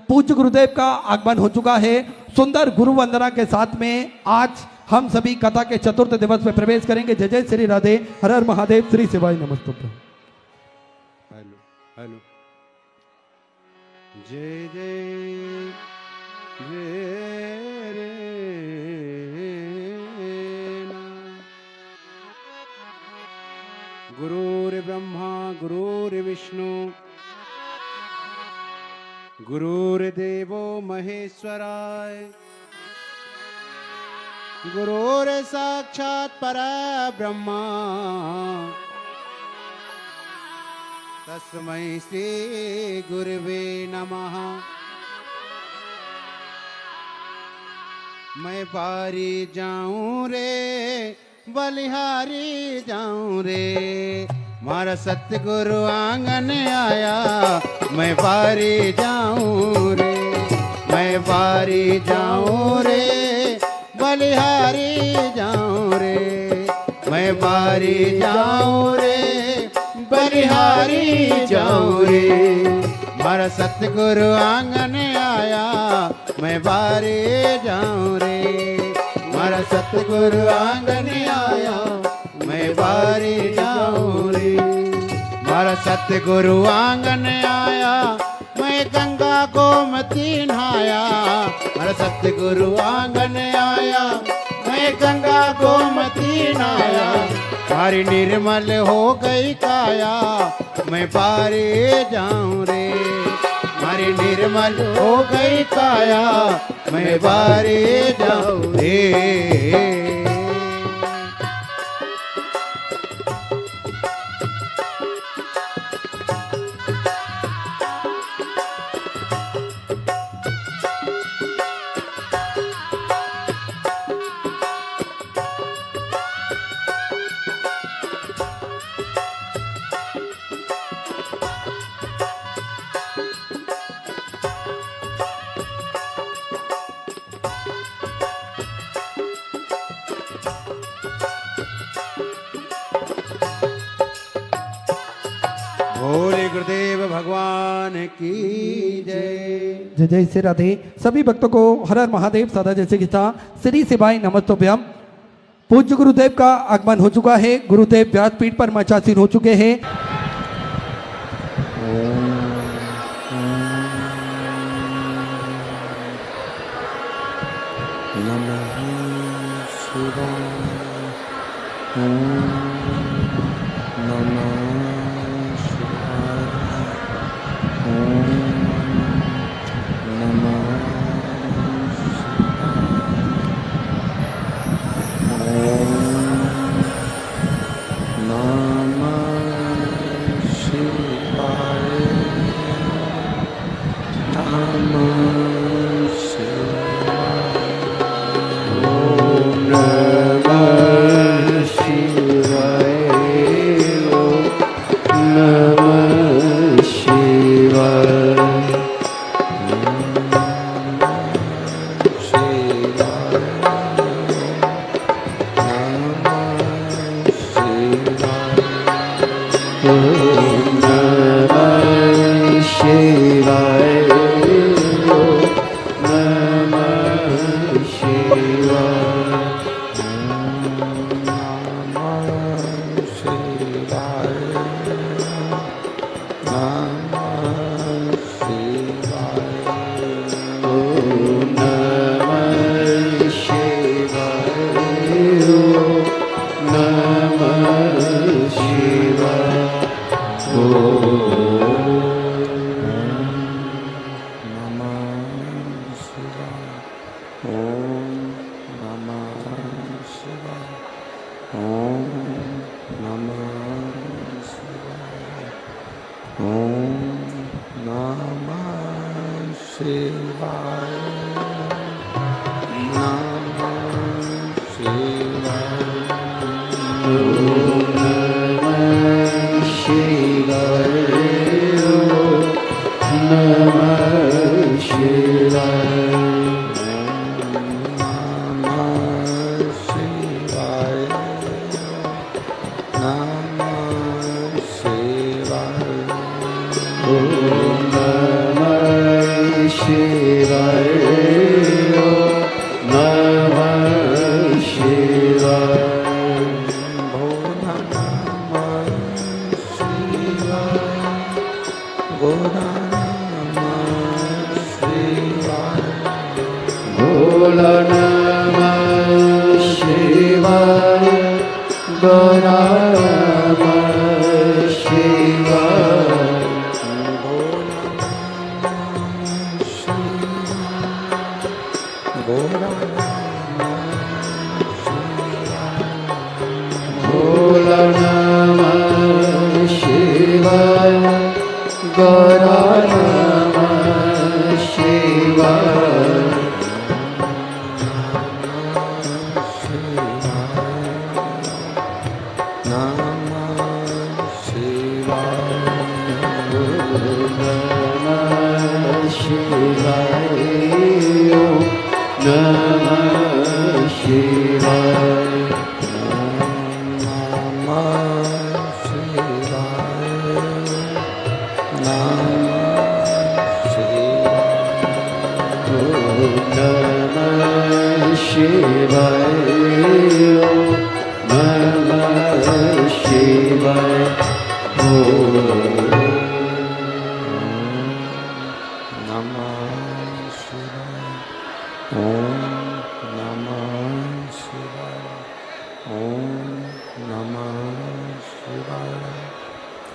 पूज्य गुरुदेव का आगमन हो चुका है। सुंदर गुरु वंदना के साथ में आज हम सभी कथा के चतुर्थ दिवस में प्रवेश करेंगे। जय जय श्री राधे, हर हर महादेव, श्री शिवाय नमस्तुभ्यं। हेलो हेलो, जय जय जय रे गुरुर्ब्रह्मा गुरुर्विष्णु गुरुर्देवो महेश्वराय गुरुर् साक्षात् परब्रह्मा तस्मै श्री गुरुवे नमः। मैं बारी जाऊं रे बलिहारी जाऊं रे, मारा सतगुरु आंगन आया। मैं बारी जाऊं रे, मैं बारी जाऊं रे बलिहारी जाऊं रे, मैं बारी जाऊं रे बलिहारी जाऊं रे, मारा सतगुरु आंगन आया। मैं बारी जाऊं रे, मारा सतगुरु आंगन आया। मैं बारी जाऊं रे, मारा सतगुरु आंगन आया। मैं गंगा गोमती नहाया, मारा सतगुरु आंगन आया। मैं गंगा गोमती नहाया, मारी निर्मल हो गई काया। मैं बारी जाऊं रे, मारी निर्मल हो गई काया। मैं बारी जाऊं रे। भोले गुरुदेव भगवान की जय। जय जय श्री राधे। सभी भक्तों को हर हर महादेव, सदा जैसे गीता, श्री शिवाय नमस्तुभ्यं। पूज्य गुरुदेव का आगमन हो चुका है। गुरुदेव व्यासपीठ पर मंचासीन हो चुके हैं। नमः शिवाय, नमः शिवाय नमः शिवाय भोला नमः शिवाय गौरा नमः शिवाय भोला नमः शिवाय गौरा नमः शिवाय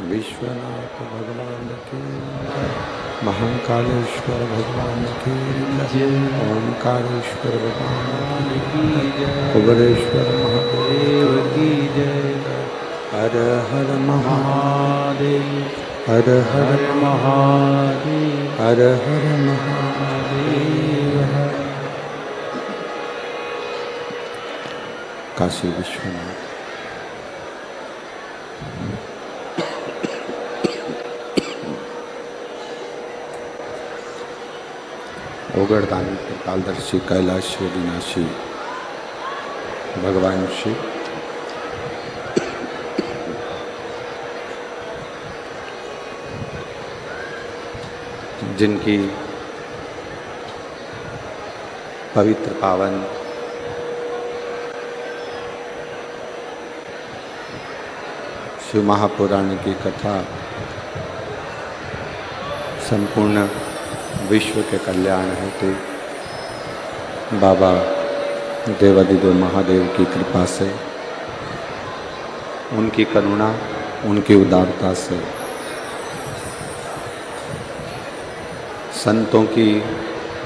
विश्वनाथ भगवान की महाकालेश्वर भगवान की ओंकारेश्वर भगवान की उग्रेश्वर महादेव की जय। हर हर महादेव हर हर महादेव हर हर महादेव। काशी विश्वनाथ ओगड़दानी कालदर्शी कैलाशी विनाशी भगवान शिव जिनकी पवित्र पावन शिव महापुराण की कथा संपूर्ण विश्व के कल्याण हेतु बाबा देवादिदेव महादेव की कृपा से, उनकी करुणा, उनकी उदारता से संतों की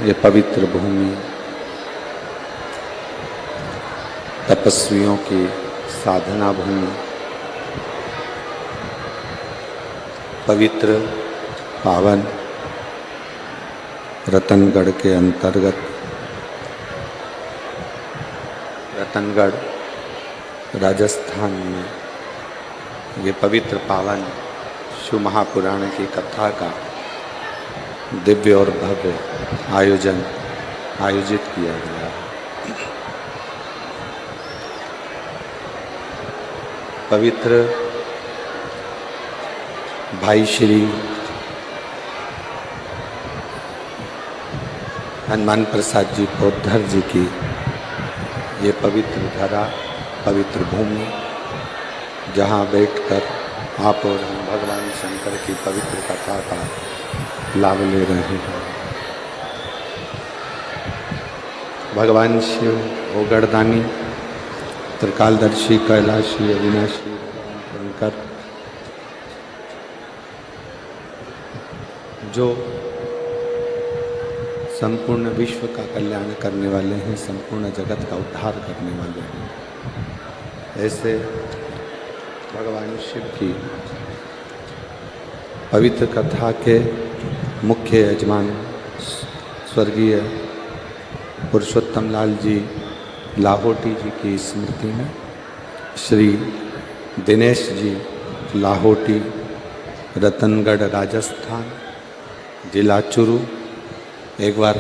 ये पवित्र भूमि, तपस्वियों की साधना भूमि, पवित्र पावन रतनगढ़ के अंतर्गत रतनगढ़ राजस्थान में ये पवित्र पावन शिव महापुराण की कथा का दिव्य और भव्य आयोजित किया गया है। पवित्र भाई श्री हनुमान प्रसाद जी पोद्धर जी की ये पवित्र धरा, पवित्र भूमि, जहाँ बैठकर आप और हम भगवान शंकर की पवित्र कथा का लाभ ले रहे हैं। भगवान शिव ओगड़दानी त्रिकालदर्शी कैलाशी अविनाशी शंकर जो संपूर्ण विश्व का कल्याण करने वाले हैं, संपूर्ण जगत का उद्धार करने वाले हैं, ऐसे भगवान शिव की पवित्र कथा के मुख्य यजमान स्वर्गीय पुरुषोत्तम लाल जी लाहोटी जी की स्मृति में श्री दिनेश जी लाहोटी, रतनगढ़ राजस्थान, जिला चुरू, एक बार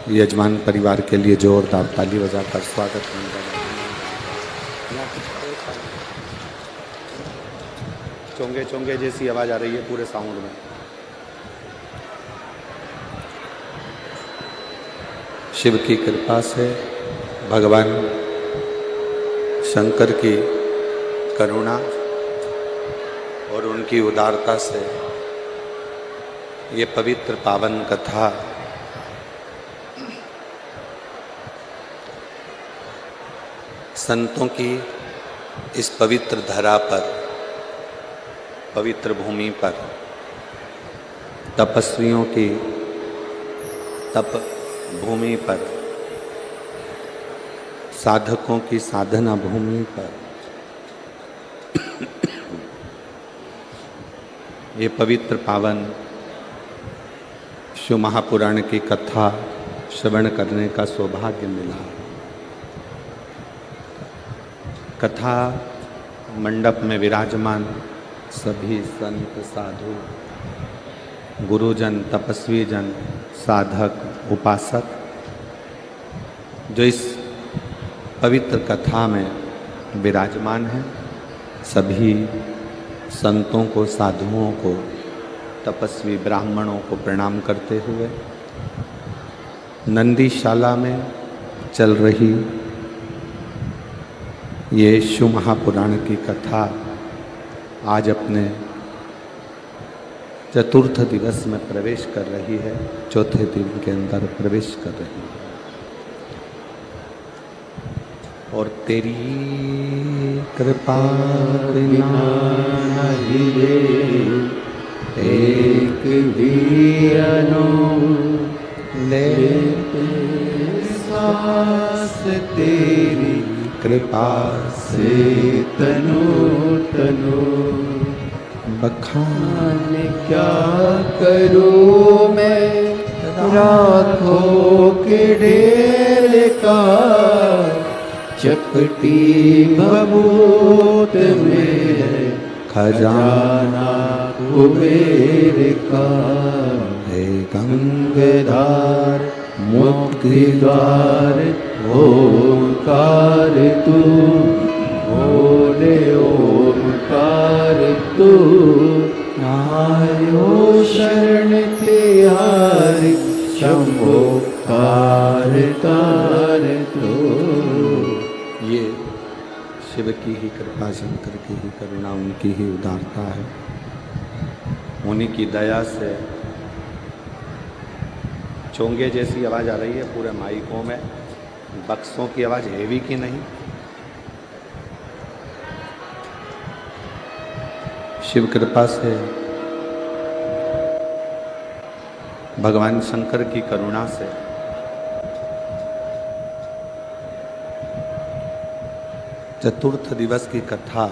यजमान परिवार के लिए जोरदार ताली बजाकर स्वागत करें। चोंगे चोंगे जैसी आवाज आ रही है पूरे साउंड में। शिव की कृपा से, भगवान शंकर की करुणा और उनकी उदारता से ये पवित्र पावन कथा संतों की इस पवित्र धरा पर, पवित्र भूमि पर, तपस्वियों की तप भूमि पर, साधकों की साधना भूमि पर ये पवित्र पावन शिव महापुराण की कथा श्रवण करने का सौभाग्य मिला। कथा मंडप में विराजमान सभी संत, साधु, गुरुजन, तपस्वी जन, साधक, उपासक जो इस पवित्र कथा में विराजमान हैं, सभी संतों को, साधुओं को, तपस्वी ब्राह्मणों को प्रणाम करते हुए नंदीशाला में चल रही ये शिव महापुराण की कथा आज अपने चतुर्थ दिवस में प्रवेश कर रही है, चौथे दिन के अंदर प्रवेश कर रही है। और तेरी कृपा बिना नहीं रे एक भी लेते सांस तेरी कृपा से तनु तनु बखान क्या करूँ मैं राखों के ढेर का चपटी भभूत में खजाना कुबेर का है गंगाधार मुक्ति द्वार ओंकार तू बोले ओंकार तू आयो शरण तिहारी शंभो कार तार तू। ये शिव की ही कृपा, शंकर की ही करुणा, उनकी ही उदारता है। उन्हीं की दया से चोंगे जैसी आवाज़ आ रही है पूरे माइकों में। बक्सों की आवाज़ हैवी की नहीं, शिव कृपा से, भगवान शंकर की करुणा से चतुर्थ दिवस की कथा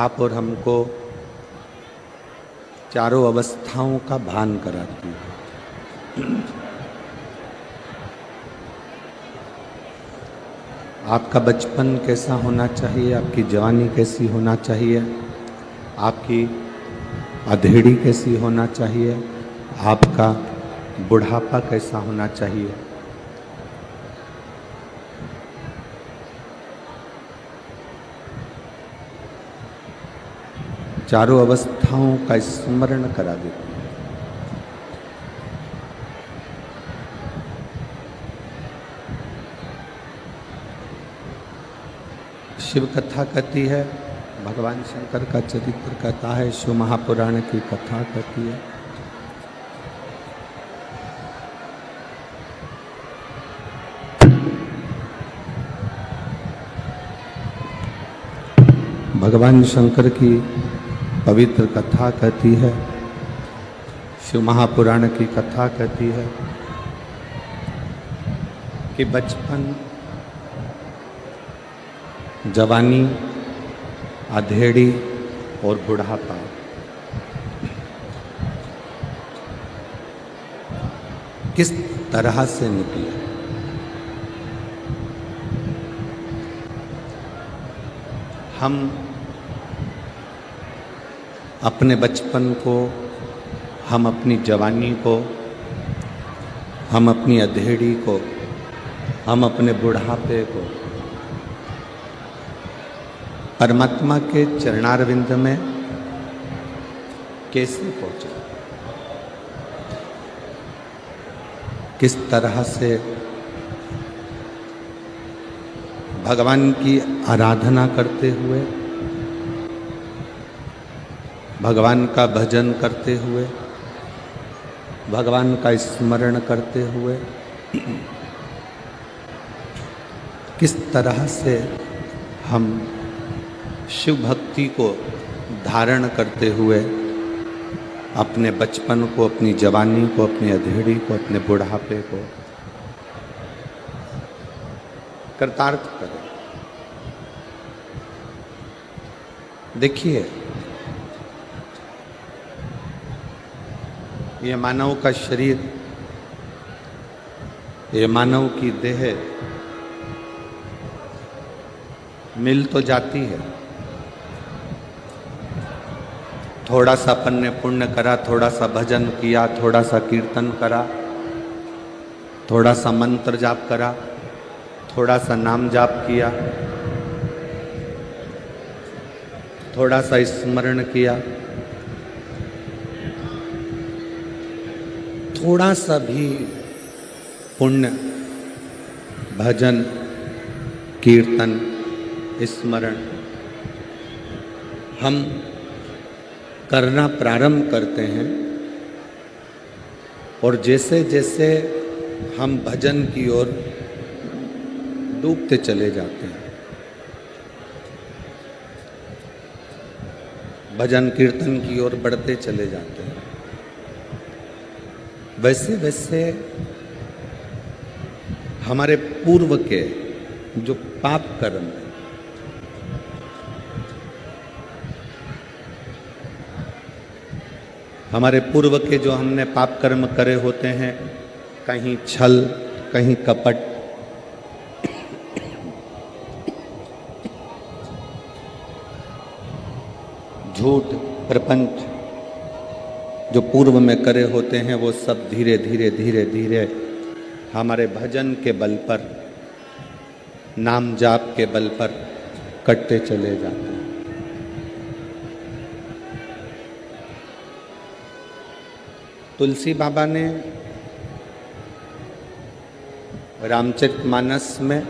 आप और हमको चारों अवस्थाओं का भान कराती है। आपका बचपन कैसा होना चाहिए, आपकी जवानी कैसी होना चाहिए, आपकी अधेड़ी कैसी होना चाहिए, आपका बुढ़ापा कैसा होना चाहिए, चारों अवस्थाओं का स्मरण करा देती है। शिव कथा कहती है, भगवान शंकर का चरित्र कहता है, शिव महापुराण की कथा कहती है। भगवान शंकर की पवित्र कथा कहती है, शिव महापुराण की कथा कहती है कि बचपन, जवानी, अधेड़ी और बुढ़ापा किस तरह से निकले। हम अपने बचपन को, हम अपनी जवानी को, हम अपनी अधेड़ी को, हम अपने बुढ़ापे को परमात्मा के चरणारविंद में कैसे पहुंचे। किस तरह से भगवान की आराधना करते हुए, भगवान का भजन करते हुए, भगवान का स्मरण करते हुए किस तरह से हम शिव भक्ति को धारण करते हुए अपने बचपन को, अपनी जवानी को, अपनी अधेड़ी को, अपने बुढ़ापे को कृतार्थ करें। देखिए, ये मानव का शरीर, ये मानव की देह मिल तो जाती है। थोड़ा सा अपन ने पुण्य करा, थोड़ा सा भजन किया, थोड़ा सा कीर्तन करा, थोड़ा सा मंत्र जाप करा, थोड़ा सा नाम जाप किया, थोड़ा सा स्मरण किया, थोड़ा सा भी पुण्य, भजन, कीर्तन, स्मरण हम करना प्रारंभ करते हैं, और जैसे जैसे हम भजन की ओर डूबते चले जाते हैं, भजन कीर्तन की ओर बढ़ते चले जाते हैं, वैसे वैसे हमारे पूर्व के जो पाप कर्म है, हमारे पूर्व के जो हमने पाप कर्म करे होते हैं, कहीं छल, कहीं कपट, झूठ, प्रपंच, जो पूर्व में करे होते हैं, वो सब धीरे धीरे धीरे धीरे हमारे भजन के बल पर, नाम जाप के बल पर कटते चले जाते हैं। तुलसी बाबा ने रामचरितमानस में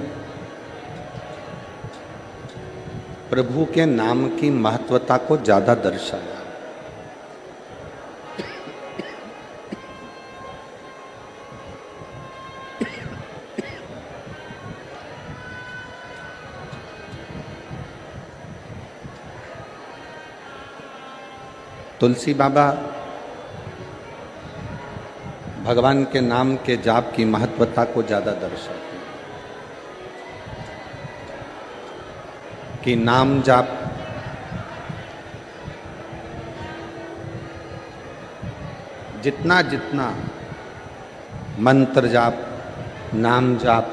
प्रभु के नाम की महत्वता को ज्यादा दर्शाया। तुलसी बाबा भगवान के नाम के जाप की महत्वता को ज्यादा दर्शाते हैं कि नाम जाप जितना जितना मंत्र जाप, नाम जाप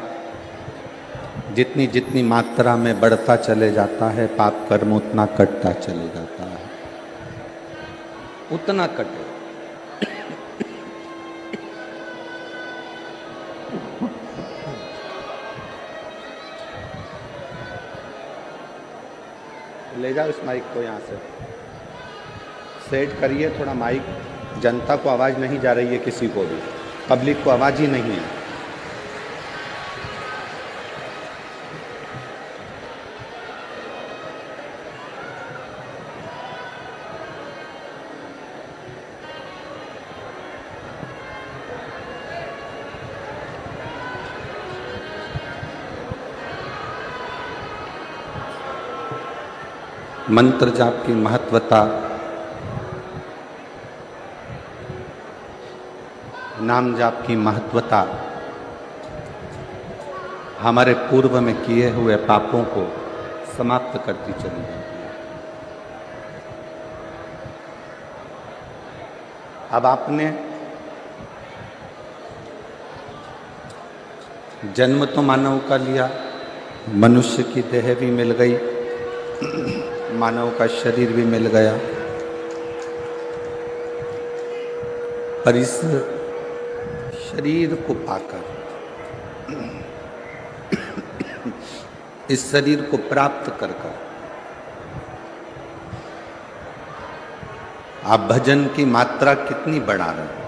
जितनी जितनी मात्रा में बढ़ता चले जाता है, पाप कर्म उतना कटता चले जाता है, उतना कटे। ले जाओ इस माइक को, यहाँ से सेट करिए थोड़ा माइक। जनता को आवाज़ नहीं जा रही है, किसी को भी, पब्लिक को आवाज़ ही नहीं है। मंत्र जाप की महत्वता, नाम जाप की महत्वता हमारे पूर्व में किए हुए पापों को समाप्त करती चली जाती है। अब आपने जन्म तो मानव का लिया, मनुष्य की देह भी मिल गई, मानव का शरीर भी मिल गया, पर इस शरीर को पाकर, इस शरीर को प्राप्त कर कर आप भजन की मात्रा कितनी बढ़ा रहे हैं।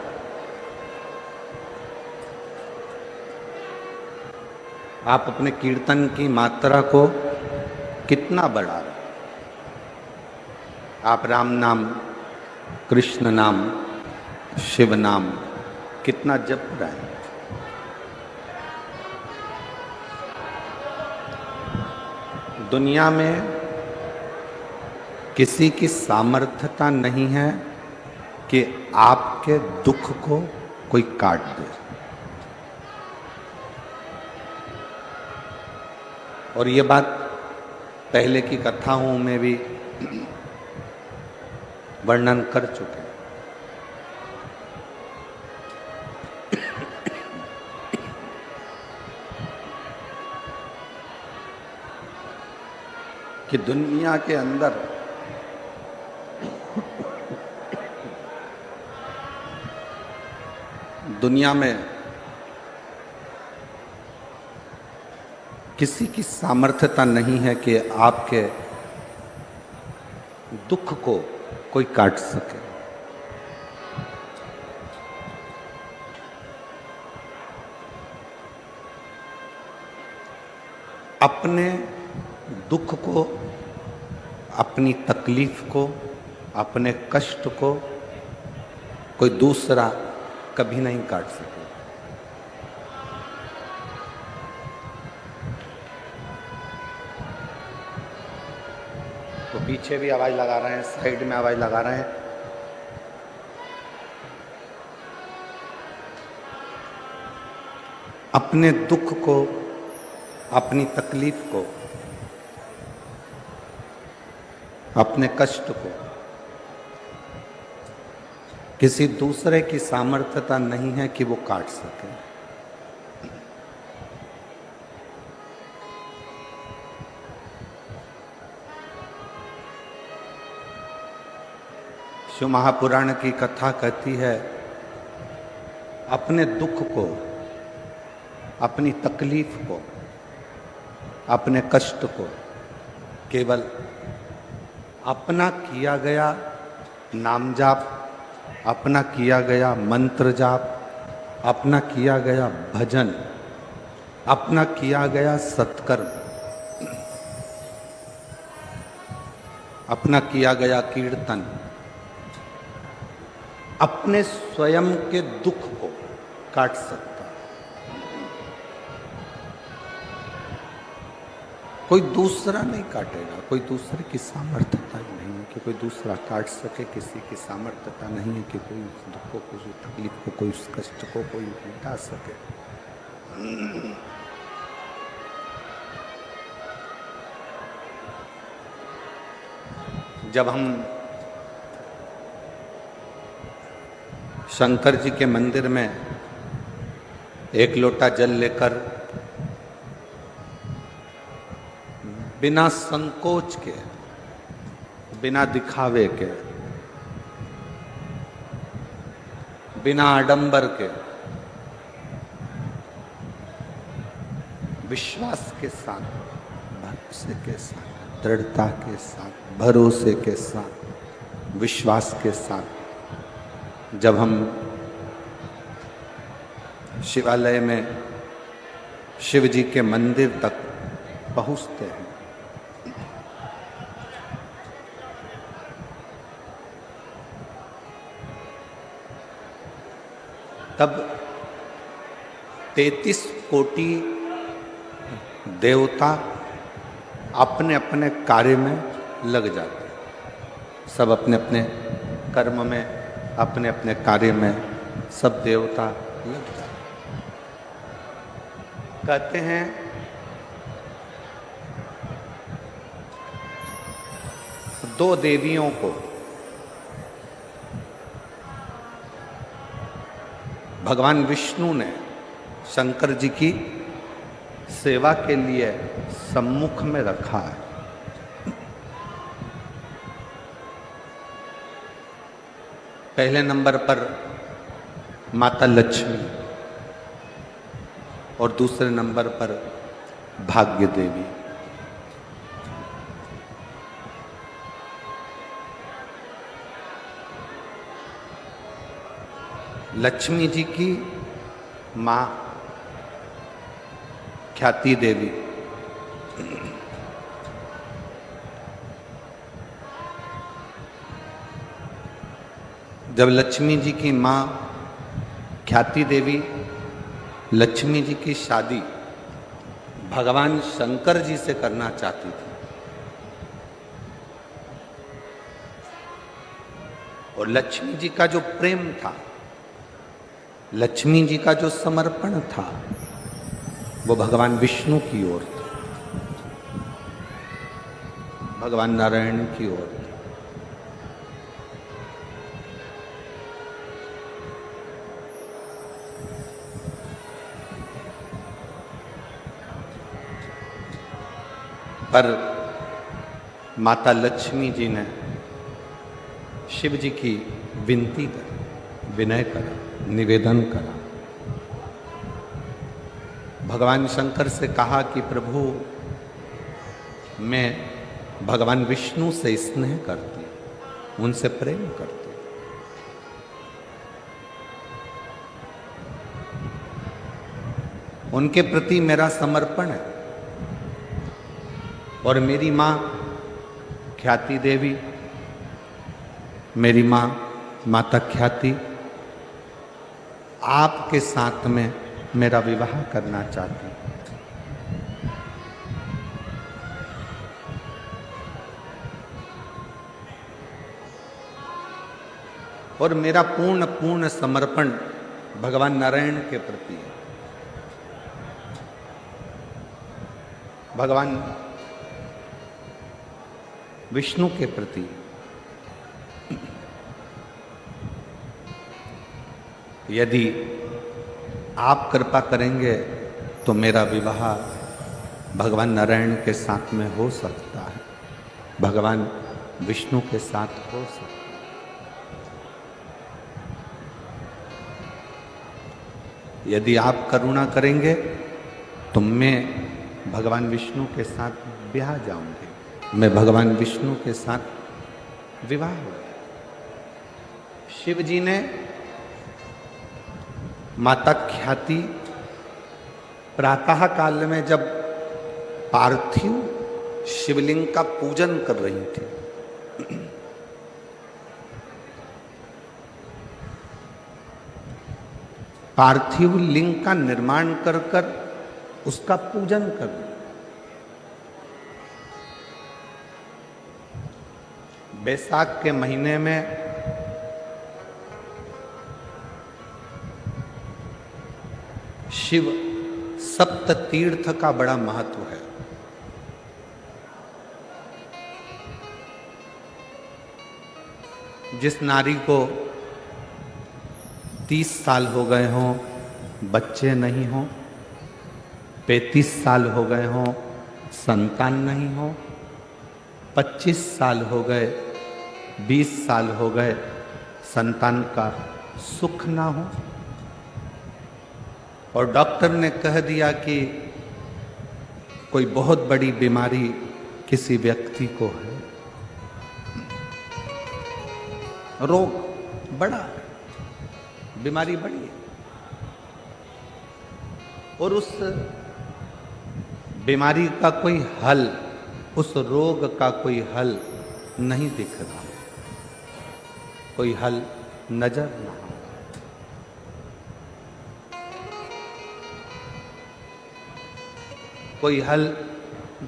आप अपने कीर्तन की मात्रा को कितना बढ़ा रहे? आप राम नाम, कृष्ण नाम, शिव नाम कितना जप रहे हैं? दुनिया में किसी की सामर्थ्यता नहीं है कि आपके दुख को कोई काट दे। और ये बात पहले की कथाओं में भी वर्णन कर चुके हैं। कि दुनिया के अंदर दुनिया में किसी की सामर्थ्यता नहीं है कि आपके दुख को कोई काट सके। अपने दुख को, अपनी तकलीफ को, अपने कष्ट को कोई दूसरा कभी नहीं काट सके। तो पीछे भी आवाज लगा रहे हैं, साइड में आवाज लगा रहे हैं। अपने दुख को, अपनी तकलीफ को, अपने कष्ट को किसी दूसरे की सामर्थ्यता नहीं है कि वो काट सके। शिव महापुराण की कथा कहती है, अपने दुख को, अपनी तकलीफ को, अपने कष्ट को केवल अपना किया गया नाम जाप, अपना किया गया मंत्र जाप, अपना किया गया भजन, अपना किया गया सत्कर्म, अपना किया गया कीर्तन, अपने स्वयं के दुख को काट सकता। कोई दूसरा नहीं काटेगा। कोई दूसरे की सामर्थ्यता नहीं है कि कोई दूसरा काट सके। किसी की सामर्थ्यता नहीं है कि कोई उस दुख को, कोई उस तकलीफ को, कोई उस कष्ट को कोई मिटा सके। जब हम शंकर जी के मंदिर में एक लोटा जल लेकर बिना संकोच के, बिना दिखावे के, बिना आडंबर के, विश्वास के साथ, भरोसे के साथ, दृढ़ता के साथ, भरोसे के साथ, विश्वास के साथ जब हम शिवालय में शिव जी के मंदिर तक पहुंचते हैं, तब 33 कोटि देवता अपने अपने कार्य में लग जाते हैं। सब अपने अपने कर्म में, अपने अपने कार्य में सब देवता लग जाते हैं। कहते हैं दो देवियों को भगवान विष्णु ने शंकर जी की सेवा के लिए सम्मुख में रखा है। पहले नंबर पर माता लक्ष्मी और दूसरे नंबर पर भाग्य देवी। लक्ष्मी जी की माँ ख्याति देवी, जब लक्ष्मी जी की माँ ख्याति देवी लक्ष्मी जी की शादी भगवान शंकर जी से करना चाहती थी और लक्ष्मी जी का जो प्रेम था, लक्ष्मी जी का जो समर्पण था, वो भगवान विष्णु की ओर था, भगवान नारायण की ओर था। पर माता लक्ष्मी जी ने शिव जी की विनती करी, विनय करा, निवेदन करा, भगवान शंकर से कहा कि प्रभु मैं भगवान विष्णु से स्नेह करती, उनसे प्रेम करती, उनके प्रति मेरा समर्पण है और मेरी माँ ख्याति देवी, मेरी माँ माता ख्याति आपके साथ में मेरा विवाह करना चाहती। और मेरा पूर्ण समर्पण भगवान नारायण के प्रति है, भगवान विष्णु के प्रति। यदि आप कृपा करेंगे तो मेरा विवाह भगवान नारायण के साथ में हो सकता है, भगवान विष्णु के साथ हो सकता है। यदि आप करुणा करेंगे तो मैं भगवान विष्णु के साथ ब्याह जाऊंगी, मैं भगवान विष्णु के साथ विवाह हो। शिव जी ने माता ख्याति प्रातः काल में जब पार्थिव शिवलिंग का पूजन कर रही थी, पार्थिव लिंग का निर्माण कर कर उसका पूजन कर रही। बैसाख के महीने में शिव सप्त तीर्थ का बड़ा महत्व है। जिस नारी को 30 साल हो गए हों, बच्चे नहीं हों, 35 साल हो गए हों, संतान नहीं हो, 25 साल हो गए, 20 साल हो गए, संतान का सुख ना हो, और डॉक्टर ने कह दिया कि कोई बहुत बड़ी बीमारी किसी व्यक्ति को है, रोग बड़ा, बीमारी बड़ी है, और उस बीमारी का कोई हल, उस रोग का कोई हल नहीं दिख रहा, कोई हल नजर ना आ, कोई हल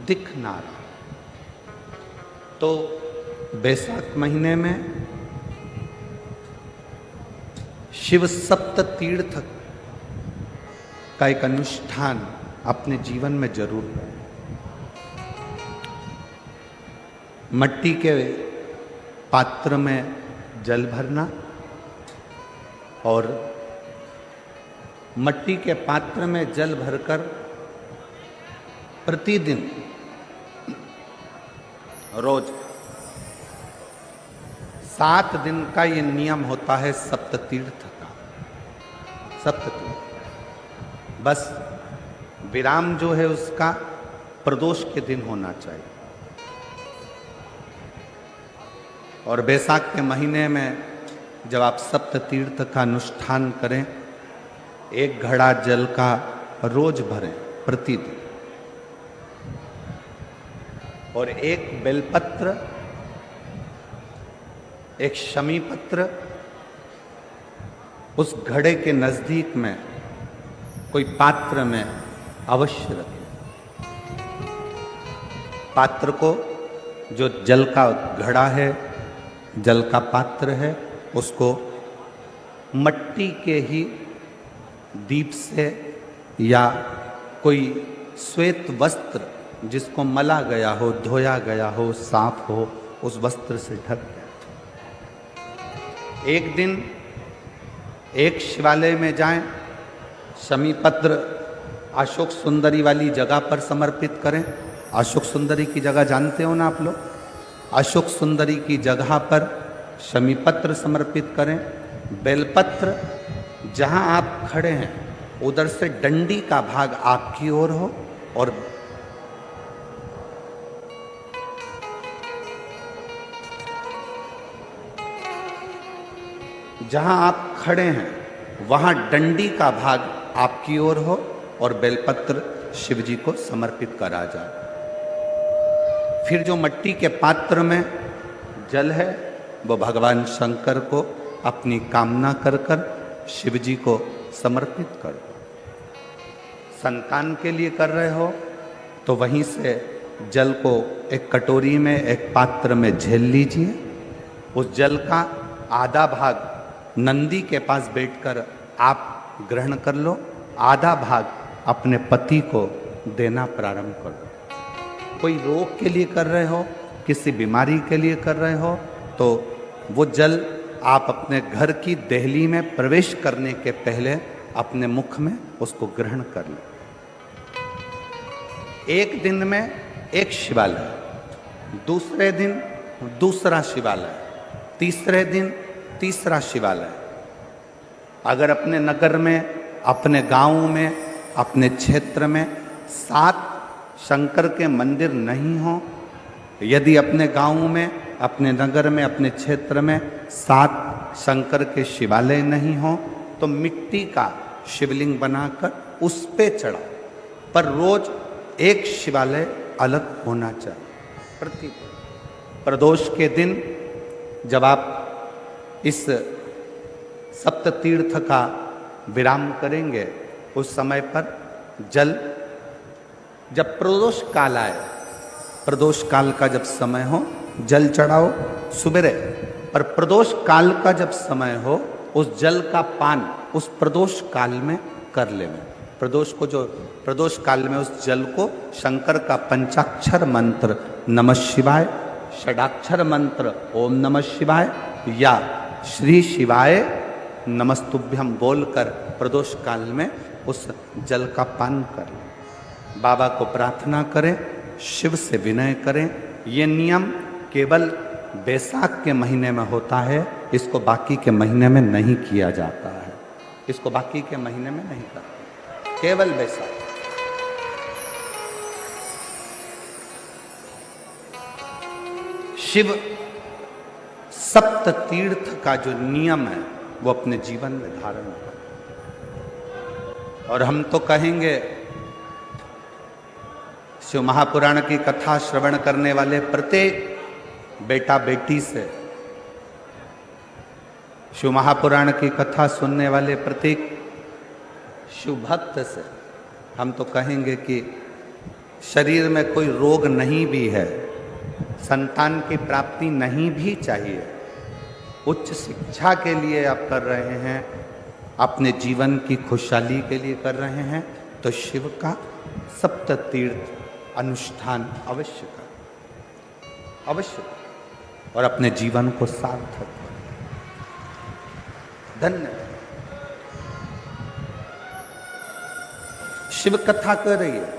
दिख ना रहा। तो बैसाख महीने में शिव सप्त तीर्थ का एक अनुष्ठान अपने जीवन में जरूर करें। मट्टी के पात्र में जल भरना और मट्टी के पात्र में जल भरकर प्रतिदिन रोज 7 दिन का ये नियम होता है सप्ततीर्थ का, सप्ततीर्थ। बस विराम जो है उसका प्रदोष के दिन होना चाहिए। और बैसाख के महीने में जब आप सप्ततीर्थ का अनुष्ठान करें, 1 घड़ा जल का रोज भरें प्रतिदिन। और एक बेलपत्र, एक शमी पत्र उस घड़े के नजदीक में कोई पात्र में अवश्य रखें। पात्र को, जो जल का घड़ा है, जल का पात्र है, उसको मट्टी के ही दीप से या कोई श्वेत वस्त्र जिसको मला गया हो, धोया गया हो, साफ हो, उस वस्त्र से ढक दें। एक दिन एक शिवालय में जाएं, शमी पत्र अशोक सुंदरी वाली जगह पर समर्पित करें। अशोक सुंदरी की जगह जानते हो ना आप लोग? अशोक सुंदरी की जगह पर शमी पत्र समर्पित करें। बेलपत्र जहां आप खड़े हैं उधर से डंडी का भाग आपकी ओर हो और जहां आप खड़े हैं वहां डंडी का भाग आपकी ओर हो और बेलपत्र शिव जी को समर्पित करा जाए। फिर जो मट्टी के पात्र में जल है वो भगवान शंकर को अपनी कामना कर कर शिव जी को समर्पित करो। संतान के लिए कर रहे हो तो वहीं से जल को एक कटोरी में, एक पात्र में झेल लीजिए। उस जल का आधा भाग नंदी के पास बैठकर आप ग्रहण कर लो, आधा भाग अपने पति को देना प्रारंभ करो। कोई रोग के लिए कर रहे हो, किसी बीमारी के लिए कर रहे हो, तो वो जल आप अपने घर की देहली में प्रवेश करने के पहले अपने मुख में उसको ग्रहण कर लो। एक दिन में एक शिवालय, दूसरे दिन दूसरा शिवालय, तीसरे दिन तीसरा शिवालय। अगर अपने नगर में, अपने गांव में, अपने क्षेत्र में 7 शंकर के मंदिर नहीं हो, यदि अपने गांव में, अपने नगर में, अपने क्षेत्र में 7 शंकर के शिवालय नहीं हो, तो मिट्टी का शिवलिंग बनाकर उस पे चढ़ाओ। पर रोज एक शिवालय अलग होना चाहिए। प्रति प्रदोष के दिन जब आप इस सप्त तीर्थ का विराम करेंगे, उस समय पर जल, जब प्रदोष काल आए, प्रदोष काल का जब समय हो जल चढ़ाओ सुबेरे, और प्रदोष काल का जब समय हो उस जल का पान उस प्रदोष काल में कर लेना। प्रदोष को, जो प्रदोष काल में उस जल को शंकर का पंचाक्षर मंत्र नमः शिवाय, षडाक्षर मंत्र ओम नमः शिवाय या श्री शिवाय नमस्तुभ्यम बोलकर प्रदोष काल में उस जल का पान करें। बाबा को प्रार्थना करें, शिव से विनय करें। ये नियम केवल बैसाख के महीने में होता है, इसको बाकी के महीने में नहीं किया जाता है। इसको बाकी के महीने में नहीं करते, केवल बैसाख। शिव सप्त तीर्थ का जो नियम है वो अपने जीवन में धारण करें। और हम तो कहेंगे, शिव महापुराण की कथा श्रवण करने वाले प्रत्येक बेटा बेटी से, शिव महापुराण की कथा सुनने वाले प्रत्येक शिव भक्त से हम तो कहेंगे कि शरीर में कोई रोग नहीं भी है, संतान की प्राप्ति नहीं भी चाहिए, उच्च शिक्षा के लिए आप कर रहे हैं, अपने जीवन की खुशहाली के लिए कर रहे हैं, तो शिव का सप्त तीर्थ अनुष्ठान अवश्य करें, अवश्य, और अपने जीवन को सार्थक करें। धन्य शिव कथा कर रही है,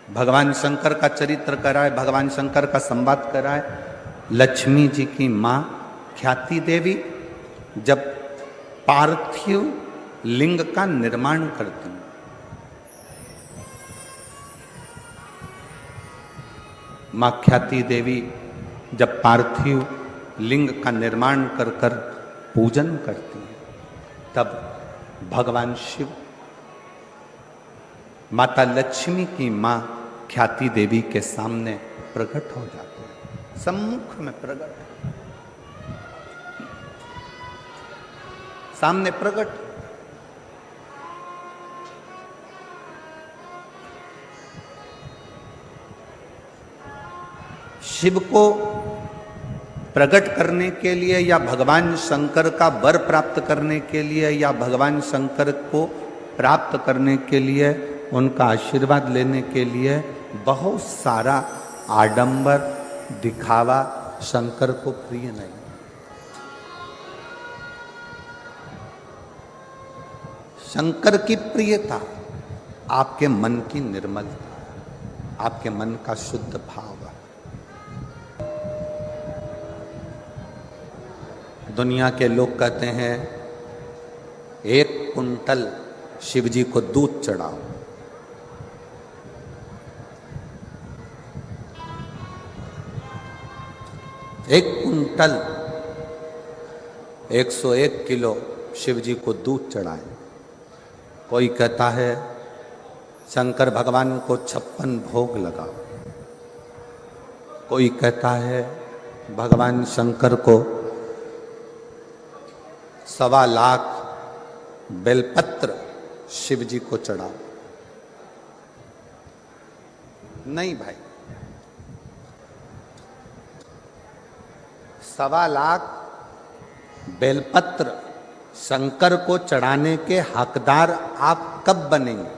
भगवान शंकर का चरित्र कराए, भगवान शंकर का संवाद कराए। लक्ष्मी जी की मां ख्याति देवी जब पार्थिव लिंग का निर्माण करती, मां ख्याति देवी जब पार्थिव लिंग का निर्माण कर कर पूजन करती है, तब भगवान शिव माता लक्ष्मी की मां ख्याति देवी के सामने प्रकट हो जाते हैं, सम्मुख में प्रकट, सामने प्रकट। शिव को प्रकट करने के लिए या भगवान शंकर का वर प्राप्त करने के लिए या भगवान शंकर को प्राप्त करने के लिए, उनका आशीर्वाद लेने के लिए बहुत सारा आडंबर दिखावा शंकर को प्रिय नहीं। शंकर की प्रियता आपके मन की निर्मलता, आपके मन का शुद्ध भाव। दुनिया के लोग कहते हैं 1 कुंटल शिव जी को दूध चढ़ाओ, एक कुंटल 101 किलो शिव जी को दूध चढ़ाएं। कोई कहता है शंकर भगवान को 56 भोग लगाओ, कोई कहता है भगवान शंकर को 1.25 लाख बेलपत्र शिव जी को चढ़ाओ। नहीं भाई, 1.25 लाख बेलपत्र शंकर को चढ़ाने के हकदार आप कब बनेंगे?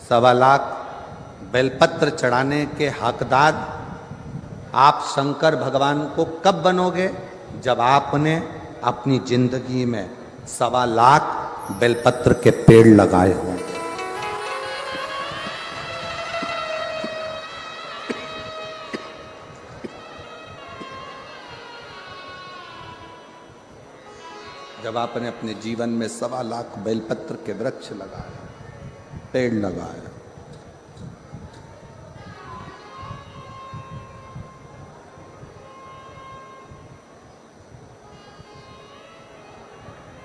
1.25 लाख बेलपत्र चढ़ाने के हकदार आप शंकर भगवान को कब बनोगे? जब आपने अपनी जिंदगी में 1.25 लाख बेलपत्र के पेड़ लगाए हों। जब आपने अपने जीवन में 1.25 लाख बेलपत्र के वृक्ष लगाए, पेड़ लगाए,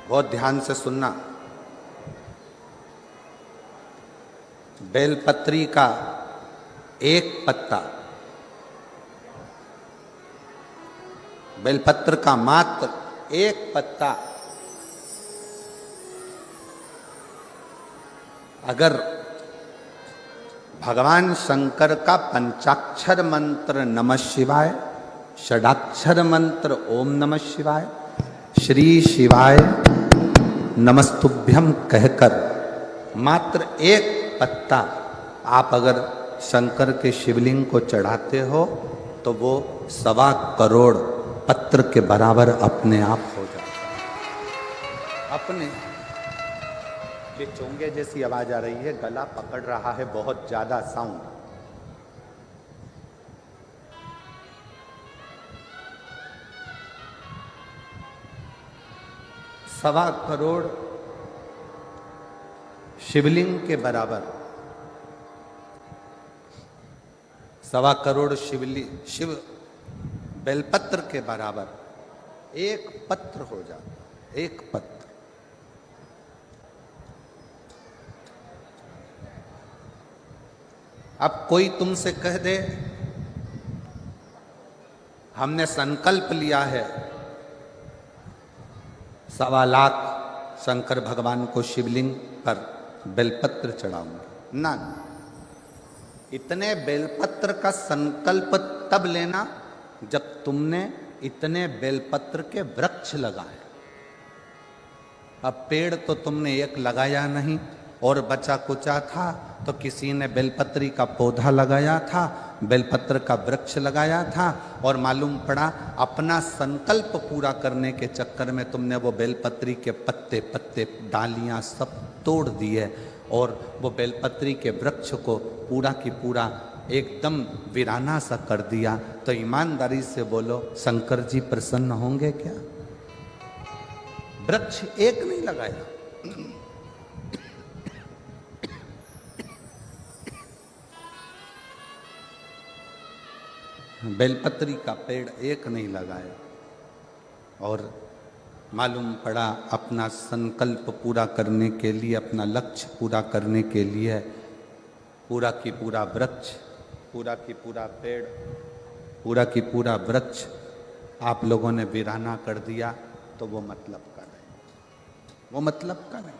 बहुत ध्यान से सुनना। बेलपत्री का एक पत्ता, बेलपत्र का मात्र एक पत्ता अगर भगवान शंकर का पंचाक्षर मंत्र नमः शिवाय, षडाक्षर मंत्र ओम नमः शिवाय, श्री शिवाय नमस्तुभ्यम कहकर मात्र एक पत्ता आप अगर शंकर के शिवलिंग को चढ़ाते हो तो वो 1.25 करोड़ पत्र के बराबर अपने आप हो जाता है। अपने ये चोंगे जैसी आवाज आ रही है, गला पकड़ रहा है, बहुत ज्यादा साउंड। सवा करोड़ शिवलिंग के बराबर, 1.25 करोड़ शिव बेलपत्र के बराबर एक पत्र हो जाता, एक पत्र। अब कोई तुमसे कह दे हमने संकल्प लिया है 1.25 लाख शंकर भगवान को शिवलिंग पर बेलपत्र चढ़ाऊंगा, ना, इतने बेलपत्र का संकल्प तब लेना जब तुमने इतने बेलपत्र के वृक्ष लगाए। अब पेड़ तो तुमने एक लगाया नहीं और बचा कुचा था तो किसी ने बेलपत्री का पौधा लगाया था, बेलपत्र का वृक्ष लगाया था, और मालूम पड़ा अपना संकल्प पूरा करने के चक्कर में तुमने वो बेलपत्री के पत्ते पत्ते डालियां सब तोड़ दिए और वो बेलपत्री के वृक्ष को पूरा की पूरा एकदम वीराना सा कर दिया। तो ईमानदारी से बोलो, शंकर जी प्रसन्न होंगे क्या? वृक्ष एक नहीं लगाया, बेलपत्री का पेड़ एक नहीं लगाया और मालूम पड़ा अपना संकल्प पूरा करने के लिए, अपना लक्ष्य पूरा करने के लिए पूरा की पूरा वृक्ष, पूरा की पूरा पेड़, पूरा की पूरा वृक्ष आप लोगों ने वीराना कर दिया, तो वो मतलब का नहीं, वो मतलब का नहीं।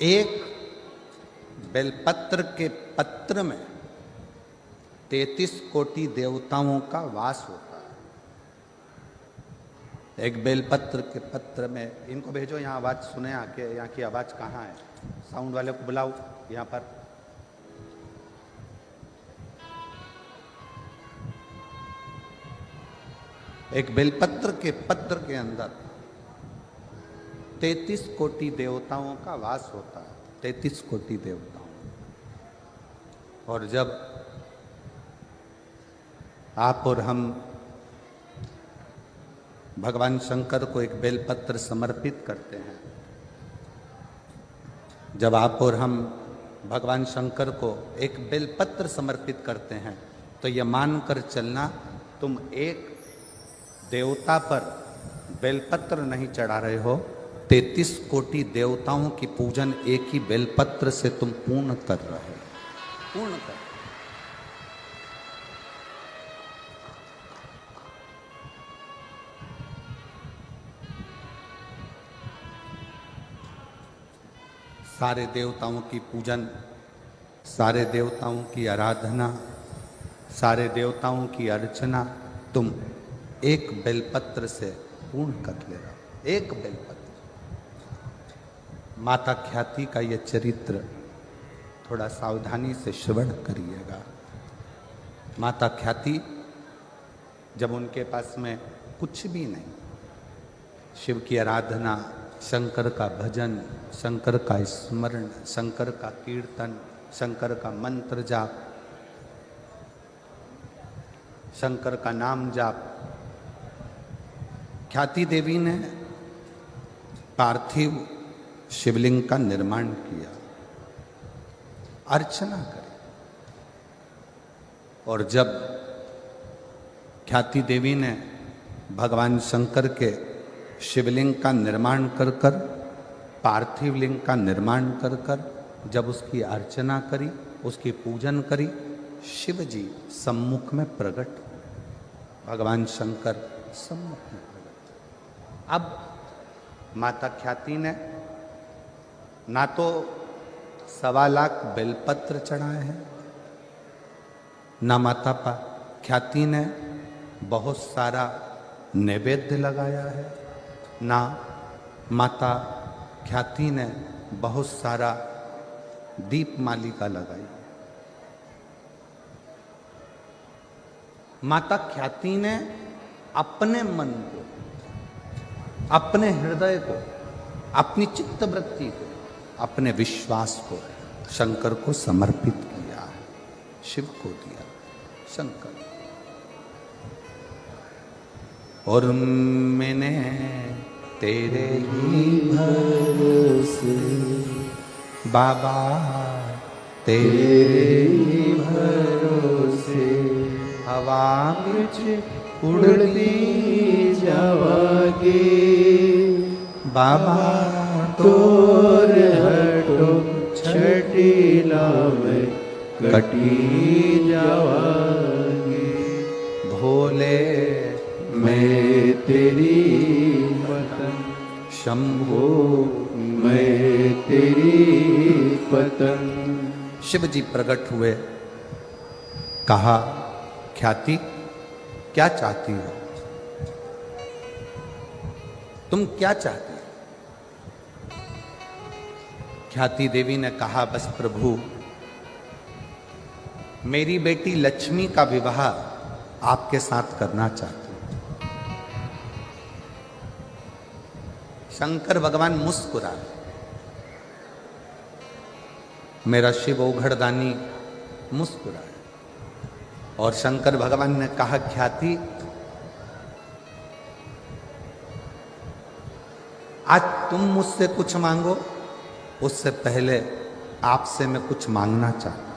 एक बेलपत्र के पत्र में 33 कोटि देवताओं का वास होता है। एक बेलपत्र के पत्र में, इनको भेजो यहाँ आवाज सुने आके, यहाँ की आवाज कहाँ है, साउंड वाले को बुलाओ यहाँ पर। एक बेलपत्र के पत्र के अंदर 33 कोटि देवताओं का वास होता है, 33 कोटि देवताओं। और जब आप और हम भगवान शंकर को एक बेलपत्र समर्पित करते हैं, जब आप और हम भगवान शंकर को एक बेलपत्र समर्पित करते हैं, तो यह मानकर चलना तुम एक देवता पर बेलपत्र नहीं चढ़ा रहे हो, 33 कोटि देवताओं की पूजन एक ही बेलपत्र से तुम पूर्ण कर रहे हो, पूर्ण कर। सारे देवताओं की पूजन, सारे देवताओं की आराधना, सारे देवताओं की अर्चना तुम एक बेलपत्र से पूर्ण कर ले रहे हो, एक बेलपत्र। माता ख्याति का यह चरित्र थोड़ा सावधानी से श्रवण करिएगा। माता ख्याति जब उनके पास में कुछ भी नहीं, शिव की आराधना, शंकर का भजन, शंकर का स्मरण, शंकर का कीर्तन, शंकर का मंत्र जाप, शंकर का नाम जाप, ख्याति देवी ने पार्थिव शिवलिंग का निर्माण किया, अर्चना करी। और जब ख्याति देवी ने भगवान शंकर के शिवलिंग का निर्माण कर कर, पार्थिव लिंग का निर्माण कर कर जब उसकी अर्चना करी, उसकी पूजन करी, शिव जी सम्मुख में प्रकट हुए, भगवान शंकर सम्मुख में प्रकट। अब माता ख्याति ने ना तो 1.25 लाख बेलपत्र चढ़ाए हैं, ना माता ख्याति ने बहुत सारा नैवेद्य लगाया है, ना माता ख्याति ने बहुत सारा दीप मालिका लगाई। माता ख्याति ने अपने मन को, अपने हृदय को, अपनी चित्तवृत्ति को, अपने विश्वास को शंकर को समर्पित किया है, शिव को दिया शंकर। और मैंने तेरे ही भरोसे बाबा, तेरे ही भरोसे हवा में उड़ती जावागे बाबा, तोर हटो छटीला में कटी जावागे। भोले मैं तेरी पतन, शंभो मैं तेरी पतन। शिव जी प्रकट हुए, कहा ख्याति क्या चाहती हो, तुम क्या चाहती हो? ख्याति देवी ने कहा बस प्रभु, मेरी बेटी लक्ष्मी का विवाह आपके साथ करना चाहती हूं। शंकर भगवान मुस्कुराए, मेरा शिव ओघड़दानी मुस्कुराए, और शंकर भगवान ने कहा ख्याति, आज तुम मुझसे कुछ मांगो, उससे पहले आपसे मैं कुछ मांगना चाहता हूं।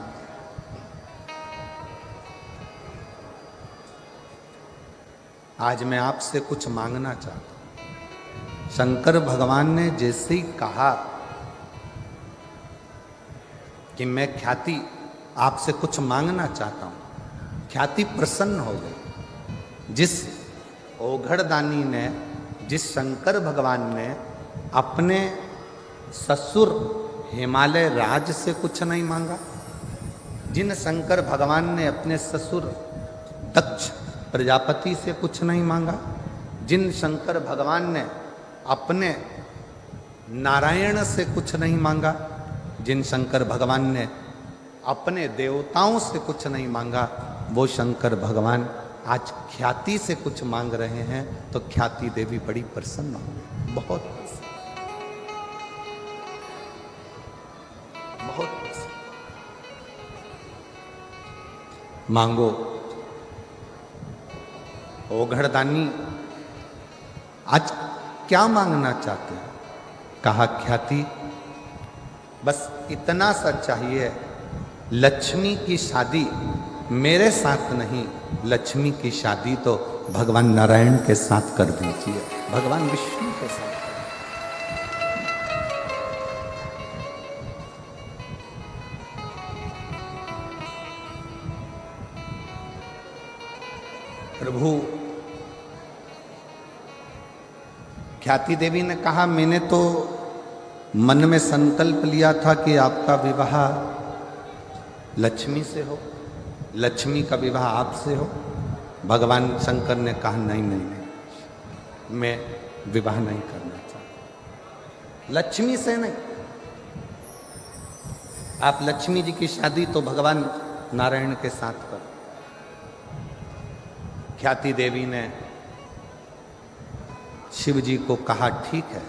आज मैं आपसे कुछ मांगना चाहता हूं। शंकर भगवान ने जैसे ही कहा कि मैं ख्याति आपसे कुछ मांगना चाहता हूं, ख्याति प्रसन्न हो गई। जिस ओघड़दानी ने, जिस शंकर भगवान ने अपने ससुर हिमालय राज से कुछ नहीं मांगा, जिन शंकर भगवान ने अपने ससुर दक्ष प्रजापति से कुछ नहीं मांगा, जिन शंकर भगवान ने अपने नारायण से कुछ नहीं मांगा, जिन शंकर भगवान ने अपने देवताओं से कुछ नहीं मांगा, वो शंकर भगवान आज ख्याति से कुछ मांग रहे हैं। तो ख्याति देवी बड़ी प्रसन्न हो, बहुत प्रसन्न, बहुत प्रसन्न। मांगो। ओघड़दानी आज क्या मांगना चाहते हैं? कहा ख्याति बस इतना सा चाहिए, लक्ष्मी की शादी मेरे साथ नहीं, लक्ष्मी की शादी तो भगवान नारायण के साथ कर दीजिए, भगवान विष्णु के साथ। प्रभु, ख्याति देवी ने कहा मैंने तो मन में संकल्प लिया था कि आपका विवाह लक्ष्मी से हो, लक्ष्मी का विवाह आपसे हो। भगवान शंकर ने कहा नहीं नहीं नहीं, मैं विवाह नहीं करना चाहता, लक्ष्मी से नहीं। आप लक्ष्मी जी की शादी तो भगवान नारायण के साथ करो। ख्याति देवी ने शिव जी को कहा ठीक है,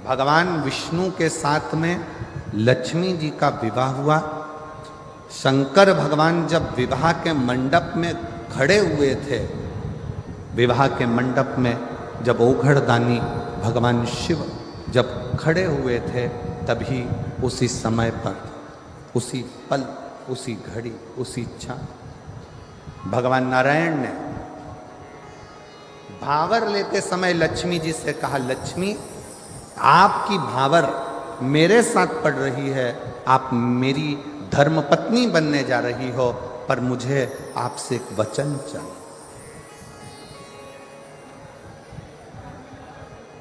भगवान विष्णु के साथ में लक्ष्मी जी का विवाह हुआ। शंकर भगवान जब विवाह के मंडप में खड़े हुए थे, विवाह के मंडप में जब ओघड़दानी भगवान शिव जब खड़े हुए थे, तभी उसी समय पर, उसी पल, उसी घड़ी, उसी क्षण भगवान नारायण ने भावर लेते समय लक्ष्मी जी से कहा, लक्ष्मी आपकी भावर मेरे साथ पड़ रही है, आप मेरी धर्मपत्नी बनने जा रही हो, पर मुझे आपसे एक वचन चाहिए,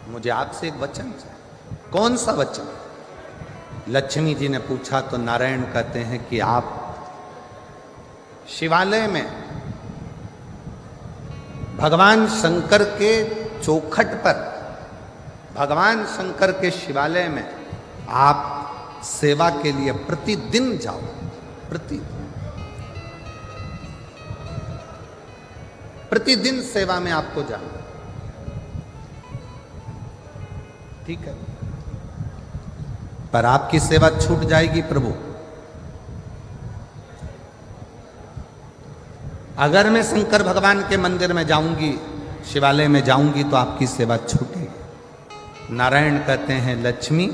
मुझे आपसे एक वचन चाहिए। कौन सा वचन? लक्ष्मी जी ने पूछा तो नारायण कहते हैं कि आप शिवालय में भगवान शंकर के चौखट पर, भगवान शंकर के शिवालय में आप सेवा के लिए प्रतिदिन जाओ, प्रतिदिन सेवा में आपको जाना, ठीक है? पर आपकी सेवा छूट जाएगी प्रभु। अगर मैं शंकर भगवान के मंदिर में जाऊंगी, शिवालय में जाऊंगी, तो आपकी सेवा छूटेगी। नारायण कहते हैं, लक्ष्मी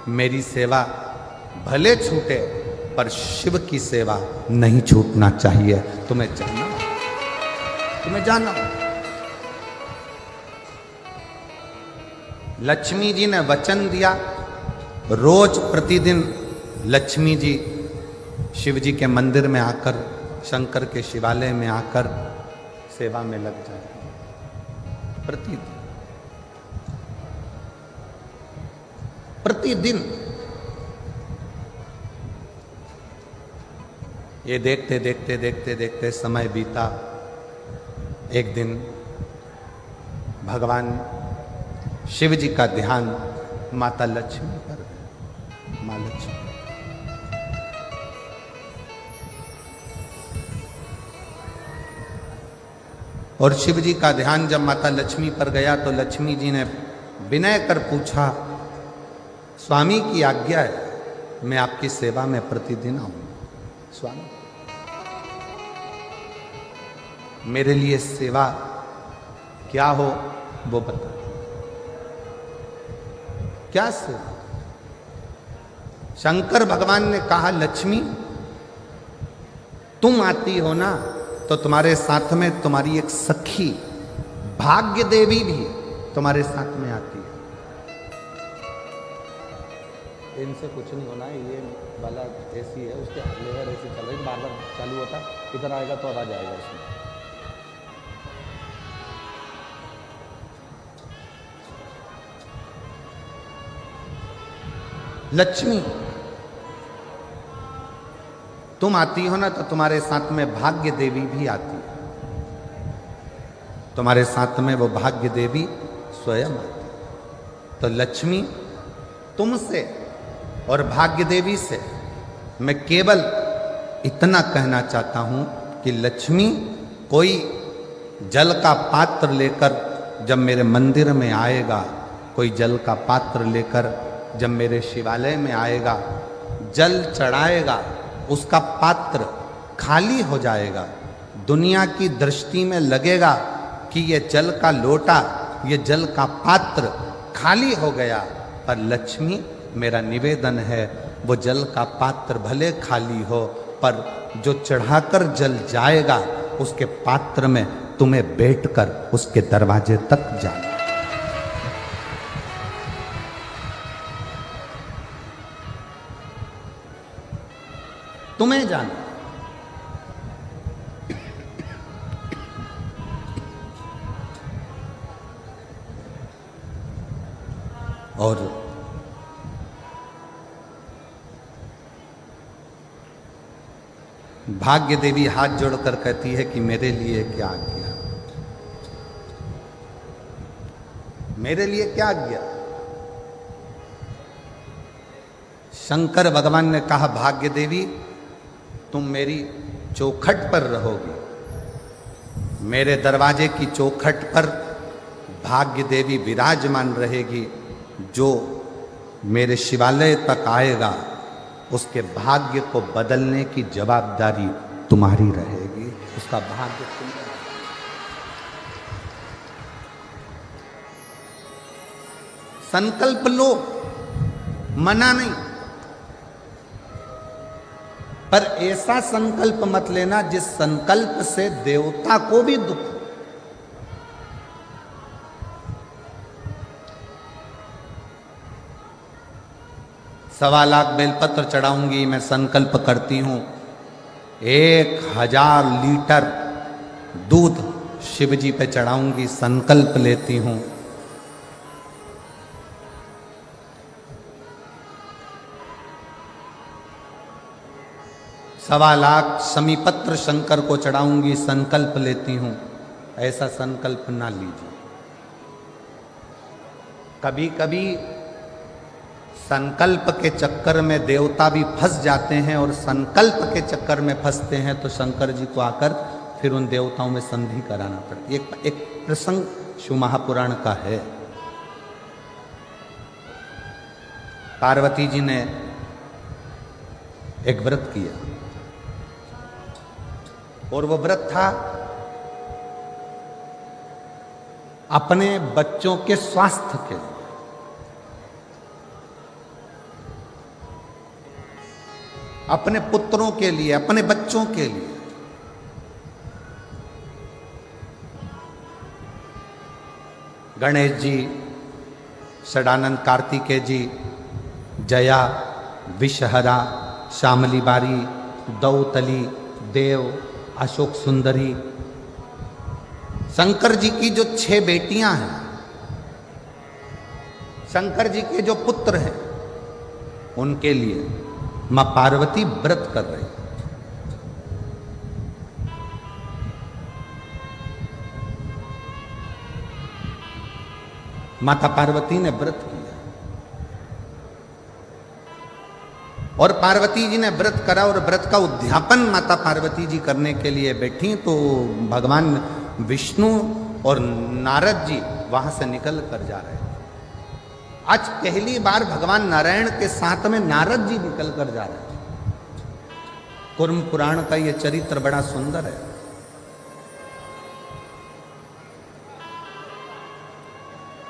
मेरी सेवा भले छूटे, पर शिव की सेवा नहीं छूटना चाहिए। तुम्हें जाना, तुम्हें जाना। लक्ष्मी जी ने वचन दिया, रोज प्रतिदिन लक्ष्मी जी शिव जी के मंदिर में आकर, शंकर के शिवालय में आकर सेवा में लग जाए, प्रतिदिन प्रतिदिन। ये देखते देखते देखते देखते समय बीता। एक दिन भगवान शिव जी का ध्यान माता लक्ष्मी पर गया। माँ लक्ष्मी, और शिव जी का ध्यान जब माता लक्ष्मी पर गया तो लक्ष्मी जी ने विनय कर पूछा, स्वामी की आज्ञा है, मैं आपकी सेवा में प्रतिदिन आऊंगा। स्वामी, मेरे लिए सेवा क्या हो वो बता। क्या सेवा? शंकर भगवान ने कहा, लक्ष्मी तुम आती हो ना, तो तुम्हारे साथ में तुम्हारी एक सखी भाग्य देवी भी तुम्हारे साथ में आती है। इनसे कुछ नहीं होना है, ये वाला ऐसी है, उसके लेयर ऐसी चल रही, बार बार चालू होता, इधर आएगा तो आवाज आएगा उसमें। लक्ष्मी तुम आती हो ना, तो तुम्हारे साथ में भाग्य देवी भी आती है। तुम्हारे साथ में वो भाग्य देवी स्वयं आती है। तो लक्ष्मी तुमसे और भाग्य देवी से मैं केवल इतना कहना चाहता हूं कि लक्ष्मी कोई जल का पात्र लेकर जब मेरे मंदिर में आएगा, कोई जल का पात्र लेकर जब मेरे शिवालय में आएगा, जल चढ़ाएगा, उसका पात्र खाली हो जाएगा। दुनिया की दृष्टि में लगेगा कि ये जल का लोटा, ये जल का पात्र खाली हो गया, पर लक्ष्मी मेरा निवेदन है, वो जल का पात्र भले खाली हो, पर जो चढ़ाकर जल जाएगा उसके पात्र में तुम्हें बैठकर उसके दरवाजे तक जाना। तुम्हें जाना। और भाग्य देवी हाथ जोड़कर कहती है कि मेरे लिए क्या आज्ञा, मेरे लिए क्या आज्ञा। शंकर भगवान ने कहा, भाग्य देवी तुम मेरी चौखट पर रहोगी, मेरे दरवाजे की चौखट पर भाग्य देवी विराजमान रहेगी। जो मेरे शिवालय तक आएगा उसके भाग्य को बदलने की जवाबदारी तुम्हारी रहेगी, उसका भाग्य तुम। संकल्प लो, मना नहीं, पर ऐसा संकल्प मत लेना जिस संकल्प से देवता को भी दुख। सवा लाख बेलपत्र चढ़ाऊंगी, मैं संकल्प करती हूं 1000 लीटर दूध शिव जी पे चढ़ाऊंगी, संकल्प लेती हूं। सवा लाख समीपत्र शंकर को चढ़ाऊंगी, संकल्प लेती हूं। ऐसा संकल्प ना लीजिए। कभी कभी संकल्प के चक्कर में देवता भी फंस जाते हैं, और संकल्प के चक्कर में फंसते हैं तो शंकर जी को आकर फिर उन देवताओं में संधि कराना पड़ती है। एक प्रसंग शिव महापुराण का है। पार्वती जी ने एक व्रत किया, और वो व्रत था अपने बच्चों के स्वास्थ्य के लिए। अपने पुत्रों के लिए, अपने बच्चों के लिए। गणेश जी, षडानंद कार्तिकेय जी, जया, विषहरा, श्यामली बारी, दौतली, देव, अशोक सुंदरी, शंकर जी की जो 6 बेटियां हैं, शंकर जी के जो पुत्र हैं, उनके लिए मां पार्वती व्रत कर रही। माता पार्वती ने व्रत किया, और पार्वती जी ने व्रत करा, और व्रत का उद्यापन माता पार्वती जी करने के लिए बैठी तो भगवान विष्णु और नारद जी वहां से निकल कर जा रहे थे। आज पहली बार भगवान नारायण के साथ में नारद जी निकल कर जा रहे हैं। कुर्म पुराण का यह चरित्र बड़ा सुंदर है।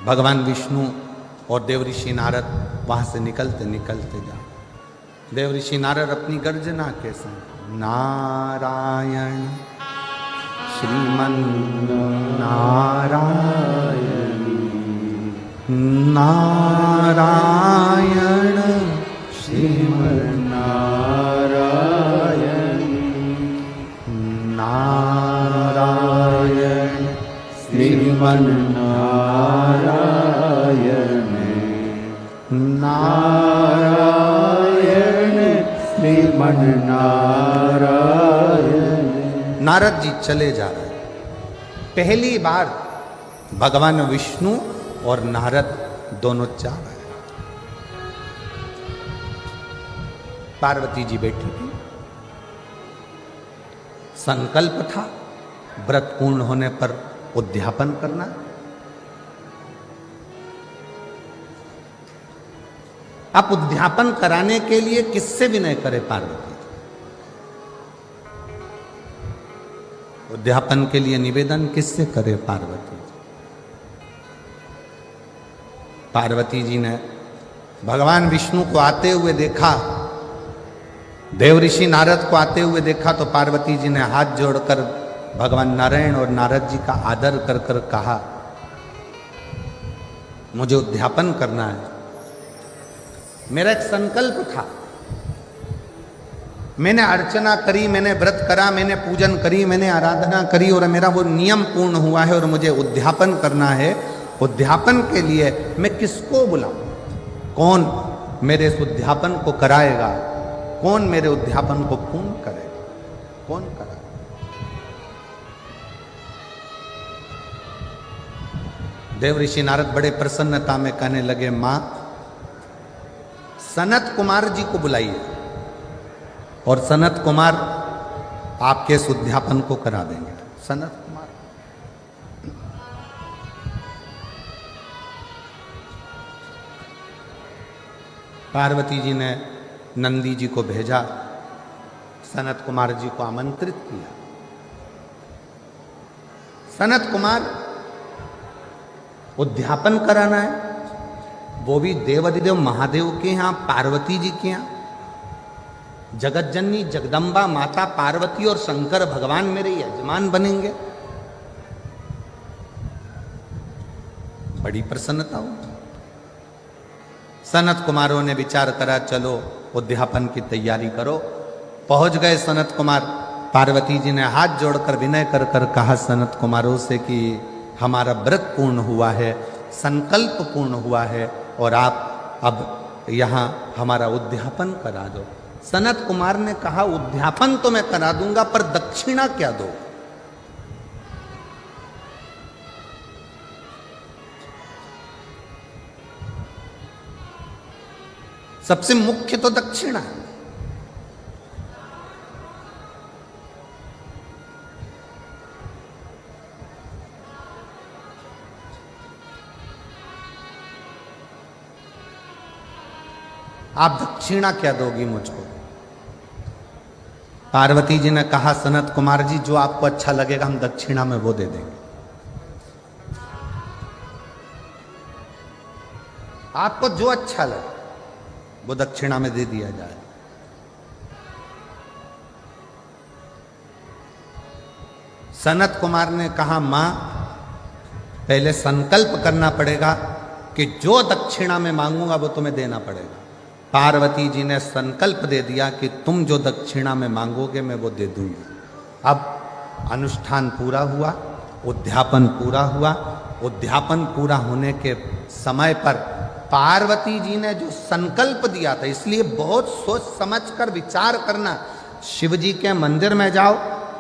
भगवान विष्णु और देवऋषि नारद वहां से निकलते निकलते जा, देव ऋषि नारद अपनी गर्जना के संग नारायण श्रीमन नारायण नारायण श्रीमन नारायण नारायण श्रीमन नारायण नारायण श्रीमन नारायण। नारद जी चले जा रहे हैं। पहली बार भगवान विष्णु और नारद दोनों जा रहे हैं। पार्वती जी बैठी थी। संकल्प था व्रत पूर्ण होने पर उद्यापन करना। आप उद्यापन कराने के लिए किससे विनय करे पार्वती? उद्यापन के लिए निवेदन किससे करे पार्वती? पार्वती जी ने भगवान विष्णु को आते हुए देखा, देव ऋषि नारद को आते हुए देखा, तो पार्वती जी ने हाथ जोड़कर भगवान नारायण और नारद जी का आदर कर कर कहा, मुझे उद्यापन करना है। मेरा एक संकल्प था, मैंने अर्चना करी, मैंने व्रत करा, मैंने पूजन करी, मैंने आराधना करी और मेरा वो नियम पूर्ण हुआ है और मुझे उद्यापन करना है। उद्यापन के लिए मैं किसको बुलाऊं? कौन मेरे इस उद्यापन को कराएगा? कौन मेरे उद्यापन को पूर्ण करेगा? कौन करेगा? देव ऋषि नारद बड़े प्रसन्नता में कहने लगे, मां सनत कुमार जी को बुलाइए और सनत कुमार आपके इस उद्यापन को करा देंगे। सनत कुमार पार्वती जी ने नंदी जी को भेजा, सनत कुमार जी को आमंत्रित किया। सनत कुमार उद्यापन कराना है, वो भी देवाधिदेव महादेव के यहां, पार्वती जी के यहां। जगत जननी जगदम्बा माता पार्वती और शंकर भगवान मेरे यजमान बनेंगे। बड़ी प्रसन्नता हुई। सनत कुमारों ने विचार करा, चलो उद्यापन की तैयारी करो। पहुंच गए सनत कुमार। पार्वती जी ने हाथ जोड़कर विनय कर कर कहा सनत कुमारों से कि हमारा व्रत पूर्ण हुआ है, संकल्प पूर्ण हुआ है और आप अब यहाँ हमारा उद्यापन करा दो। सनत कुमार ने कहा, उद्यापन तो मैं करा दूंगा, पर दक्षिणा क्या दो? सबसे मुख्य तो दक्षिणा है। आप दक्षिणा क्या दोगी मुझको? पार्वती जी ने कहा, सनत कुमार जी जो आपको अच्छा लगेगा हम दक्षिणा में वो दे देंगे। आपको जो अच्छा लगे वो दक्षिणा में दे दिया जाए। सनत कुमार ने कहा, मां पहले संकल्प करना पड़ेगा कि जो दक्षिणा में मांगूंगा वो तुम्हें देना पड़ेगा। पार्वती जी ने संकल्प दे दिया कि तुम जो दक्षिणा में मांगोगे मैं वो दे दूंगी। अब अनुष्ठान पूरा हुआ, उद्यापन पूरा हुआ। उद्यापन पूरा होने के समय पर पार्वती जी ने जो संकल्प दिया था, इसलिए बहुत सोच समझकर विचार करना। शिव जी के मंदिर में जाओ,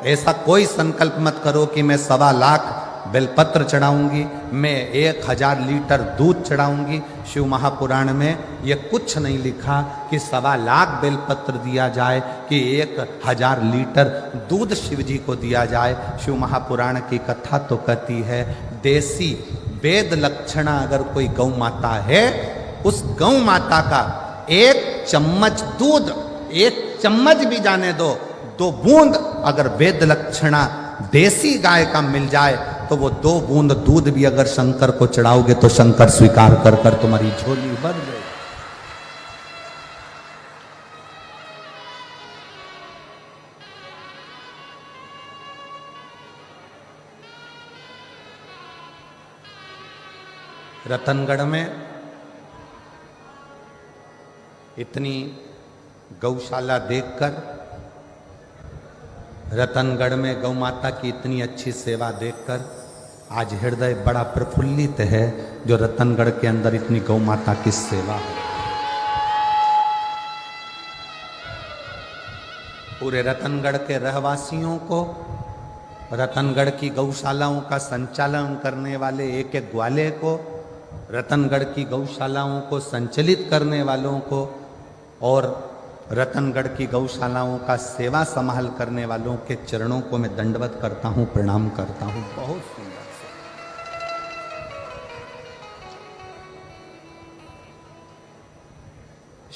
ऐसा कोई संकल्प मत करो कि मैं 1.25 लाख बेलपत्र चढ़ाऊंगी, मैं 1000 लीटर दूध चढ़ाऊंगी। शिव महापुराण में ये कुछ नहीं लिखा कि 1.25 लाख बेलपत्र दिया जाए कि 1000 लीटर दूध शिव जी को दिया जाए। शिव महापुराण की कथा तो कहती है, देसी वेद लक्षणा अगर कोई गौ माता है, उस गौ माता का 1 चम्मच दूध, 1 चम्मच भी जाने दो, 2 बूंद अगर वेद लक्षणा देसी गाय का मिल जाए तो वो 2 बूंद दूध भी अगर शंकर को चढ़ाओगे तो शंकर स्वीकार कर कर तुम्हारी झोली भर गई। रतनगढ़ में इतनी गौशाला देखकर, रतनगढ़ में गौ माता की इतनी अच्छी सेवा देखकर आज हृदय बड़ा प्रफुल्लित है, जो रतनगढ़ के अंदर इतनी गौ माता की सेवा है। पूरे रतनगढ़ के रहवासियों को, रतनगढ़ की गौशालाओं का संचालन करने वाले एक एक ग्वाले को, रतनगढ़ की गौशालाओं को संचालित करने वालों को और रतनगढ़ की गौशालाओं का सेवा संभाल करने वालों के चरणों को मैं दंडवत करता हूं, प्रणाम करता हूं। बहुत सुंदर से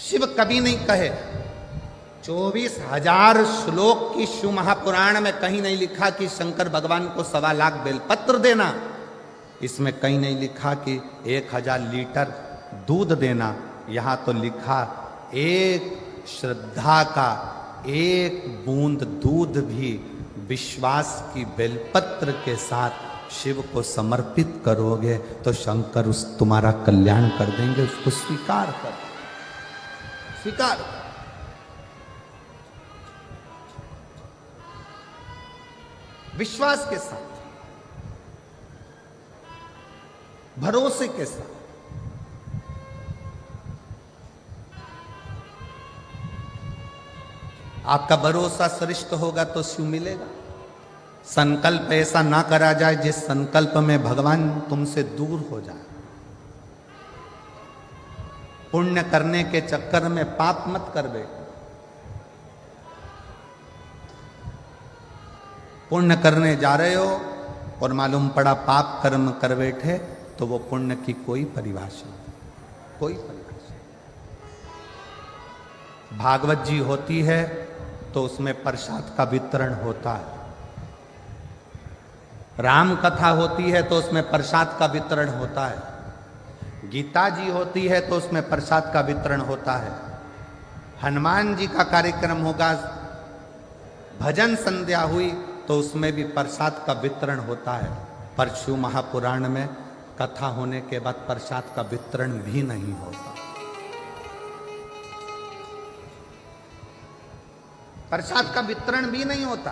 शिव कभी नहीं कहे 24,000 श्लोक की शिव महापुराण में कहीं नहीं लिखा कि शंकर भगवान को 1.25 लाख बेलपत्र देना। इसमें कहीं नहीं लिखा कि 1000 लीटर दूध देना। यहां तो लिखा एक श्रद्धा का एक बूंद दूध भी विश्वास की बेलपत्र के साथ शिव को समर्पित करोगे तो शंकर उस तुम्हारा कल्याण कर देंगे। उसको स्वीकार कर, स्वीकार। विश्वास के साथ, भरोसे के साथ। आपका भरोसा श्रेष्ठ होगा तो शिव मिलेगा। संकल्प ऐसा ना करा जाए जिस संकल्प में भगवान तुमसे दूर हो जाए। पुण्य करने के चक्कर में पाप मत कर बैठो। पुण्य करने जा रहे हो और मालूम पड़ा पाप कर्म कर बैठे तो वो पुण्य की कोई परिभाषा, कोई परिभाषा। भागवत जी होती है तो उसमें प्रसाद का वितरण होता है। राम कथा होती है तो उसमें प्रसाद का वितरण होता है। गीता जी होती है तो उसमें प्रसाद का वितरण होता है। हनुमान जी का कार्यक्रम होगा, भजन संध्या हुई तो उसमें भी प्रसाद का वितरण होता है। पर शिव महापुराण में कथा होने के बाद प्रसाद का वितरण भी नहीं होता। प्रसाद का वितरण भी नहीं होता।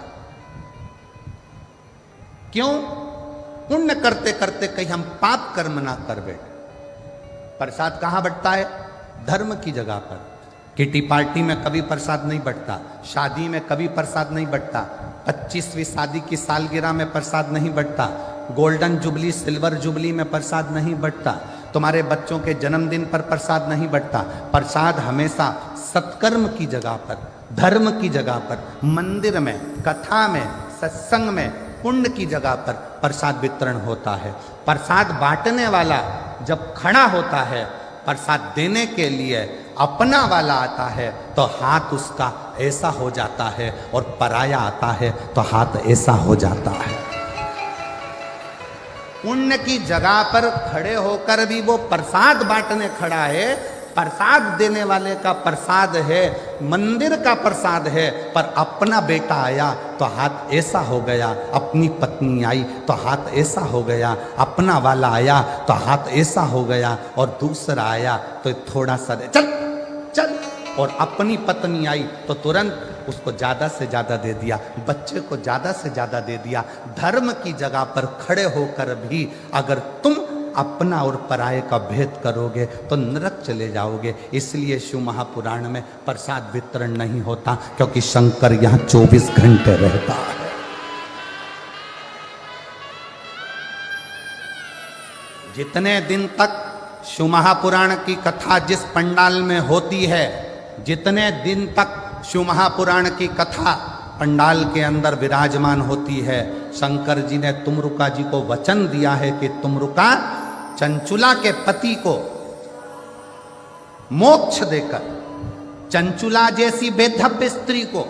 क्यों? पुण्य करते करते कहीं हम पाप कर्म ना कर बैठे। प्रसाद कहां बंटता है? धर्म की जगह पर। किटी पार्टी में कभी प्रसाद नहीं बंटता, शादी में कभी प्रसाद नहीं बंटता, 25वीं शादी की सालगिरह में प्रसाद नहीं बंटता, गोल्डन जुबली सिल्वर जुबली में प्रसाद नहीं बंटता, तुम्हारे बच्चों के जन्मदिन पर प्रसाद नहीं बंटता। प्रसाद हमेशा सत्कर्म की जगह पर, धर्म की जगह पर, मंदिर में, कथा में, सत्संग में, पुण्य की जगह पर प्रसाद वितरण होता है। प्रसाद बांटने वाला जब खड़ा होता है, प्रसाद देने के लिए अपना वाला आता है तो हाथ उसका ऐसा हो जाता है और पराया आता है तो हाथ ऐसा हो जाता है। पुण्य की जगह पर खड़े होकर भी वो प्रसाद बांटने खड़ा है। प्रसाद देने वाले का प्रसाद है, मंदिर का प्रसाद है, पर अपना बेटा आया तो हाथ ऐसा हो गया, अपनी पत्नी आई तो हाथ ऐसा हो गया, अपना वाला आया तो हाथ ऐसा हो गया और दूसरा आया तो थोड़ा सा चल चल, और अपनी पत्नी आई तो तुरंत उसको ज्यादा से ज्यादा दे दिया, बच्चे को ज्यादा से ज्यादा दे दिया। धर्म की जगह पर खड़े होकर भी अगर तुम अपना और पराये का भेद करोगे तो नरक चले जाओगे। इसलिए शिव महापुराण में प्रसाद वितरण नहीं होता, क्योंकि शंकर यहां 24 घंटे रहता है। जितने दिन तक शिव महापुराण की कथा जिस पंडाल में होती है, जितने दिन तक शिव महापुराण की कथा पंडाल के अंदर विराजमान होती है, शंकर जी ने तुमरुका जी को वचन दिया है कि तुमरुका चंचुला के पति को मोक्ष देकर, चंचुला जैसी बेधव्य स्त्री को,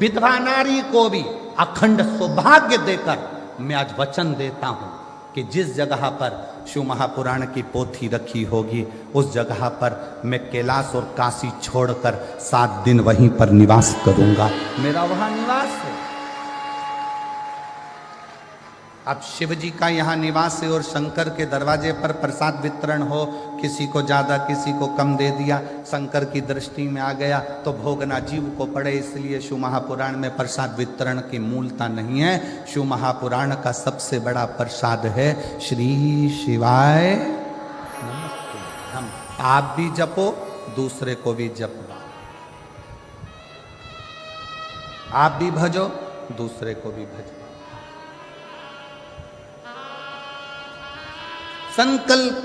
विधवा नारी को भी अखंड सौभाग्य देकर मैं आज वचन देता हूं कि जिस जगह पर शिव महापुराण की पोथी रखी होगी उस जगह पर मैं कैलाश और काशी छोड़कर 7 दिन वहीं पर निवास करूंगा। मेरा वहां निवास है। अब शिव जी का यहाँ निवास है और शंकर के दरवाजे पर प्रसाद वितरण हो, किसी को ज़्यादा किसी को कम दे दिया, शंकर की दृष्टि में आ गया तो भोगना जीव को पड़े, इसलिए शिव महापुराण में प्रसाद वितरण की मूलता नहीं है। शिव महापुराण का सबसे बड़ा प्रसाद है श्री शिवाय नमस्ते। हम आप भी जपो, दूसरे को भी जपवा, आप भी भजो, दूसरे को भी भजो। संकल्प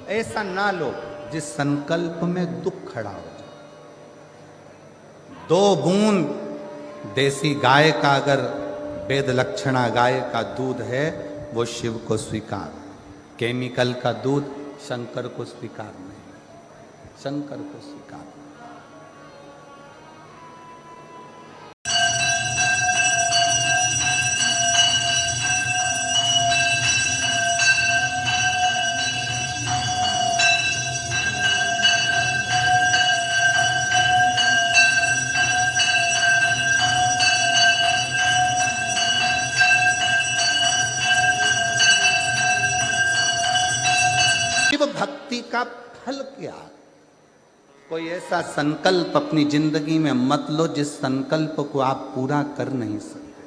ऐसा ना लो जिस संकल्प में दुख खड़ा हो जाए। 2 बूंद देसी गाय का अगर वेद लक्षणा गाय का दूध है वो शिव को स्वीकार, केमिकल का दूध शंकर को स्वीकार नहीं, शंकर को स्वीकार। शिव भक्ति का फल क्या? कोई ऐसा संकल्प अपनी जिंदगी में मत लो जिस संकल्प को आप पूरा कर नहीं सकते।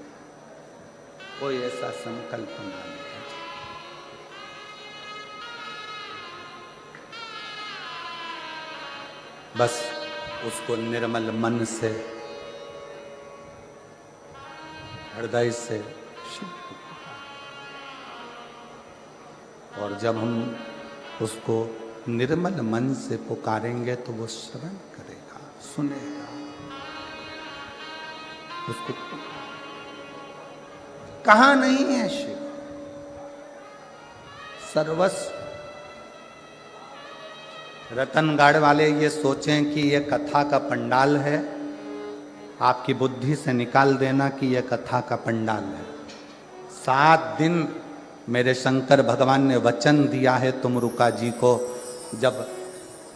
कोई ऐसा संकल्प ना ले, बस उसको निर्मल मन से, हृदय से शिव को, और जब हम उसको निर्मल मन से पुकारेंगे तो वो श्रवण करेगा, सुनेगा। उसको कहाँ नहीं है शिव? सर्वस्व। रतनगढ़ वाले ये सोचें कि ये कथा का पंडाल है, आपकी बुद्धि से निकाल देना कि ये कथा का पंडाल है। 7 दिन मेरे शंकर भगवान ने वचन दिया है तुमरुका जी को। जब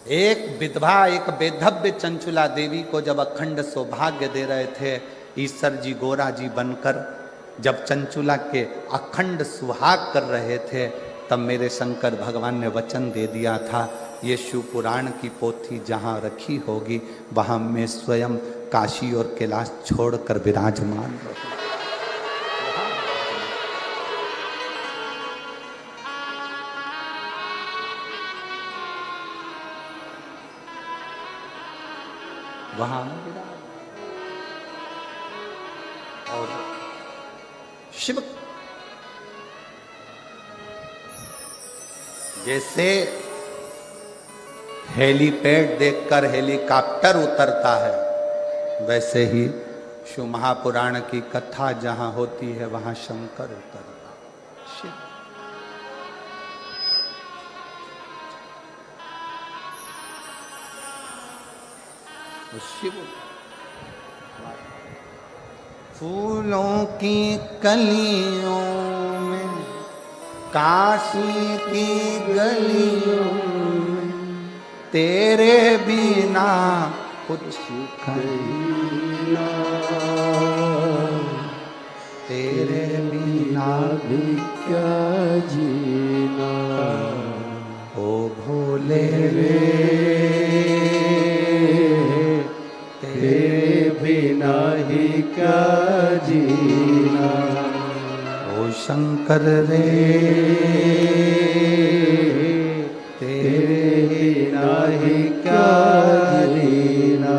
एक विधवा, एक बेधव्य चंचुला देवी को जब अखंड सौभाग्य दे रहे थे ईश्वर जी गोरा जी बनकर, जब चंचुला के अखंड सुहाग कर रहे थे, तब मेरे शंकर भगवान ने वचन दे दिया था ये शिव पुराण की पोथी जहाँ रखी होगी वहाँ मैं स्वयं काशी और कैलाश छोड़कर विराजमान रहूं। वहां और शिव जैसे हेलीपैड देखकर हेलीकॉप्टर उतरता है, वैसे ही शिव महापुराण की कथा जहां होती है वहां शंकर उतरता है। शिव शिव फूलों की कलियों में, काशी की गलियों में, तेरे बिना कुछ कहना, तेरे बिना भी क्या जीना, ओ भोले तेरे बिना ही क्या जीना, ओ शंकर रे तेरे बिना ही क्या जीना।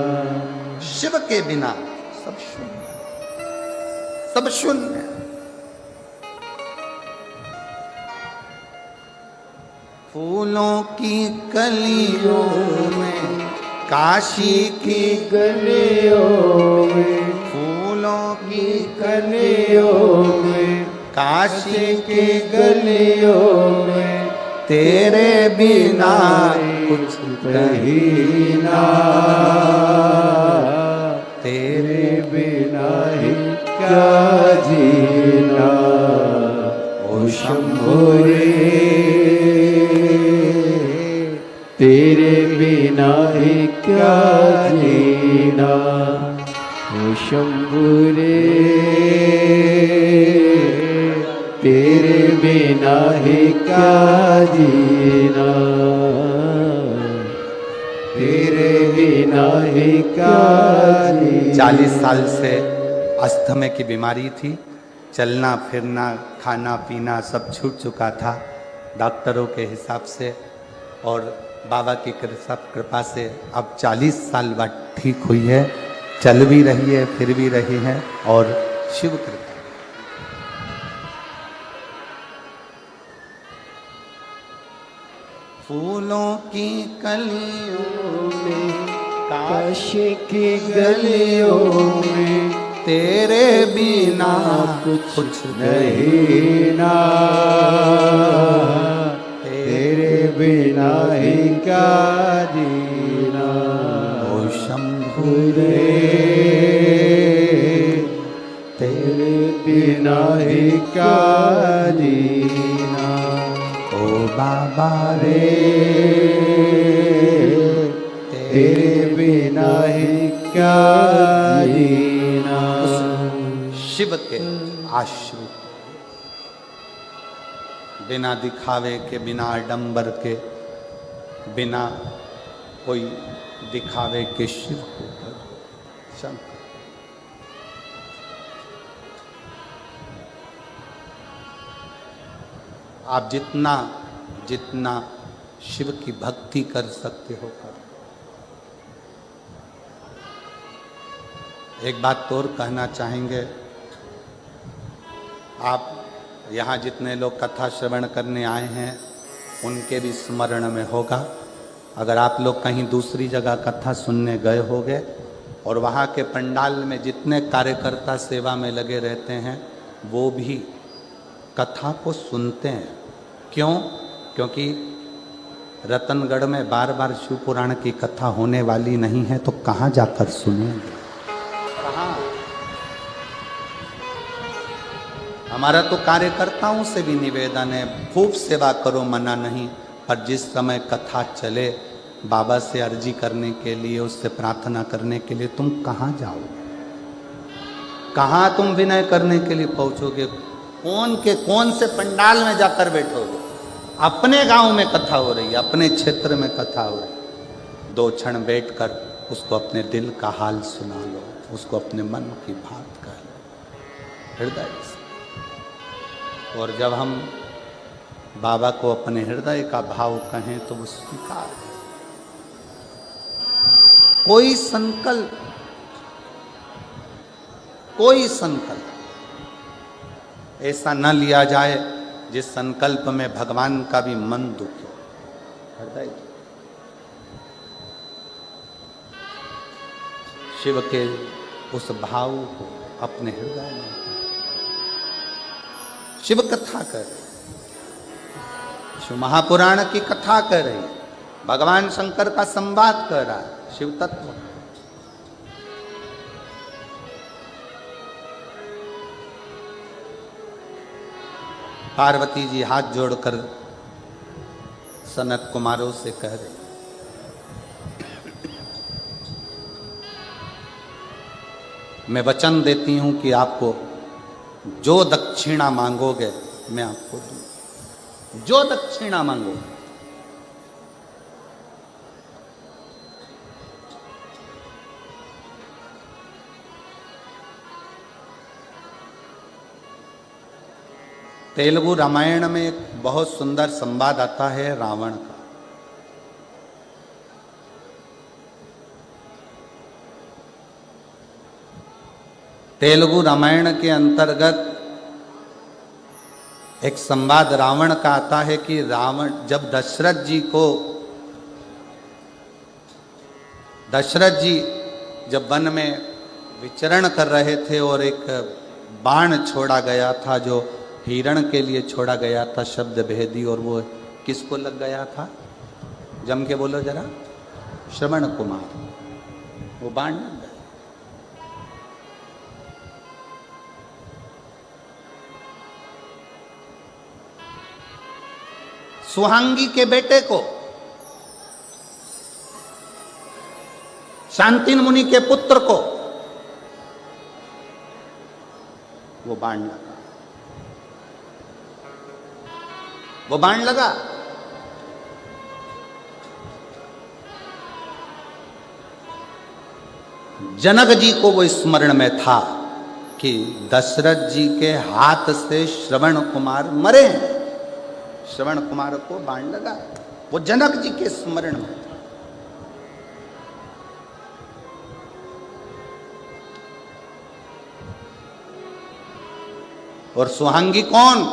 शिव के बिना सब शून्य, सब शून्य। फूलों की कलियों में, काशी की गलियों में, फूलों की कलियों में, काशी की गलियों में, तेरे बिना कुछ कहीं ना, तेरे बिना ही क्या जीना, ओ शंभो रे तेरे बिना ही क्या जीना, ओ शंभु रे तेरे बिना ही क्या जीना, तेरे बिना ही क्या जीना। 40 साल से अस्थमा की बीमारी थी, चलना फिरना खाना पीना सब छूट चुका था डॉक्टरों के हिसाब से, और बाबा की कृपा से अब 40 साल बाद ठीक हुई है, चल भी रही है फिर भी रही है, और शिव कृपा। फूलों की कलियों में काश की गलियों में तेरे बिना कुछ नहीं ना, तेरे बिना ही क्या जीना। ओ शंभु रे तेरे बिना ही क्या जीना। ओ बाबा रे तेरे बिना ही क्या जीना। शिव के आश्रित, बिना दिखावे के, बिना आडंबर के, बिना कोई दिखावे के शिव को शंकर। आप जितना जितना शिव की भक्ति कर सकते हो कर। एक बात और कहना चाहेंगे, आप यहाँ जितने लोग कथा श्रवण करने आए हैं उनके भी स्मरण में होगा, अगर आप लोग कहीं दूसरी जगह कथा सुनने गए होंगे और वहाँ के पंडाल में जितने कार्यकर्ता सेवा में लगे रहते हैं वो भी कथा को सुनते हैं। क्यों? क्योंकि रतनगढ़ में बार बार शिव पुराण की कथा होने वाली नहीं है, तो कहाँ जाकर सुनेंगे? कहाँ? हमारा तो कार्यकर्ताओं से भी निवेदन है, खूब सेवा करो, मना नहीं, पर जिस समय कथा चले बाबा से अर्जी करने के लिए, उससे प्रार्थना करने के लिए तुम कहाँ जाओगे? कहाँ तुम विनय करने के लिए पहुंचोगे? कौन से पंडाल में जाकर बैठोगे? अपने गांव में कथा हो रही है, अपने क्षेत्र में कथा हो रही है, 2 क्षण बैठकर उसको अपने दिल का हाल सुना लो, उसको अपने मन की बात कह लो हृदय से। और जब हम बाबा को अपने हृदय का भाव कहें तो वो स्वीकार है। कोई संकल्प ऐसा न लिया जाए जिस संकल्प में भगवान का भी मन दुखे, हृदय। शिव के उस भाव को अपने हृदय में, शिव कथा कर रही, शिव महापुराण की कथा कर रही, भगवान शंकर का संवाद कर रहा है, शिव तत्व। पार्वती जी हाथ जोड़कर सनत कुमारों से कह रहे, मैं वचन देती हूं कि आपको जो दक्षिणा मांगोगे मैं आपको दूं, जो दक्षिणा मांगोगे। तेलुगु रामायण में एक बहुत सुंदर संवाद आता है रावण का। तेलुगु रामायण के अंतर्गत एक संवाद रावण का आता है कि रावण जब दशरथ जी जब वन में विचरण कर रहे थे और एक बाण छोड़ा गया था जो हिरण के लिए छोड़ा गया था, शब्द भेदी, और वो किसको लग गया था? जम के बोलो जरा। श्रवण कुमार। वो बाण लग गया। सुहांगी के बेटे को, शांतिन मुनि के पुत्र को वो बाण लगा। वो बाण लगा। जनक जी को वो स्मरण में था कि दशरथ जी के हाथ से श्रवण कुमार मरे हैं, श्रवण कुमार को बाण लगा, वो जनक जी के स्मरण में था। और सुहांगी कौन?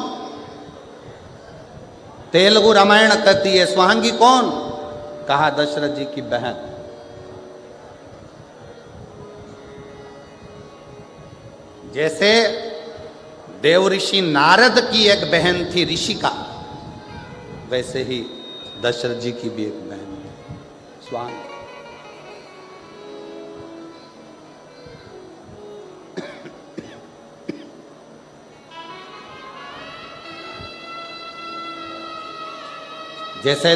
तेलुगु रामायण कहती है सुहांगी कौन? कहा दशरथ जी की बहन। जैसे देव ऋषि नारद की एक बहन थी ऋषिका, वैसे ही दशरथ जी की भी एक बहन थी स्वामी। जैसे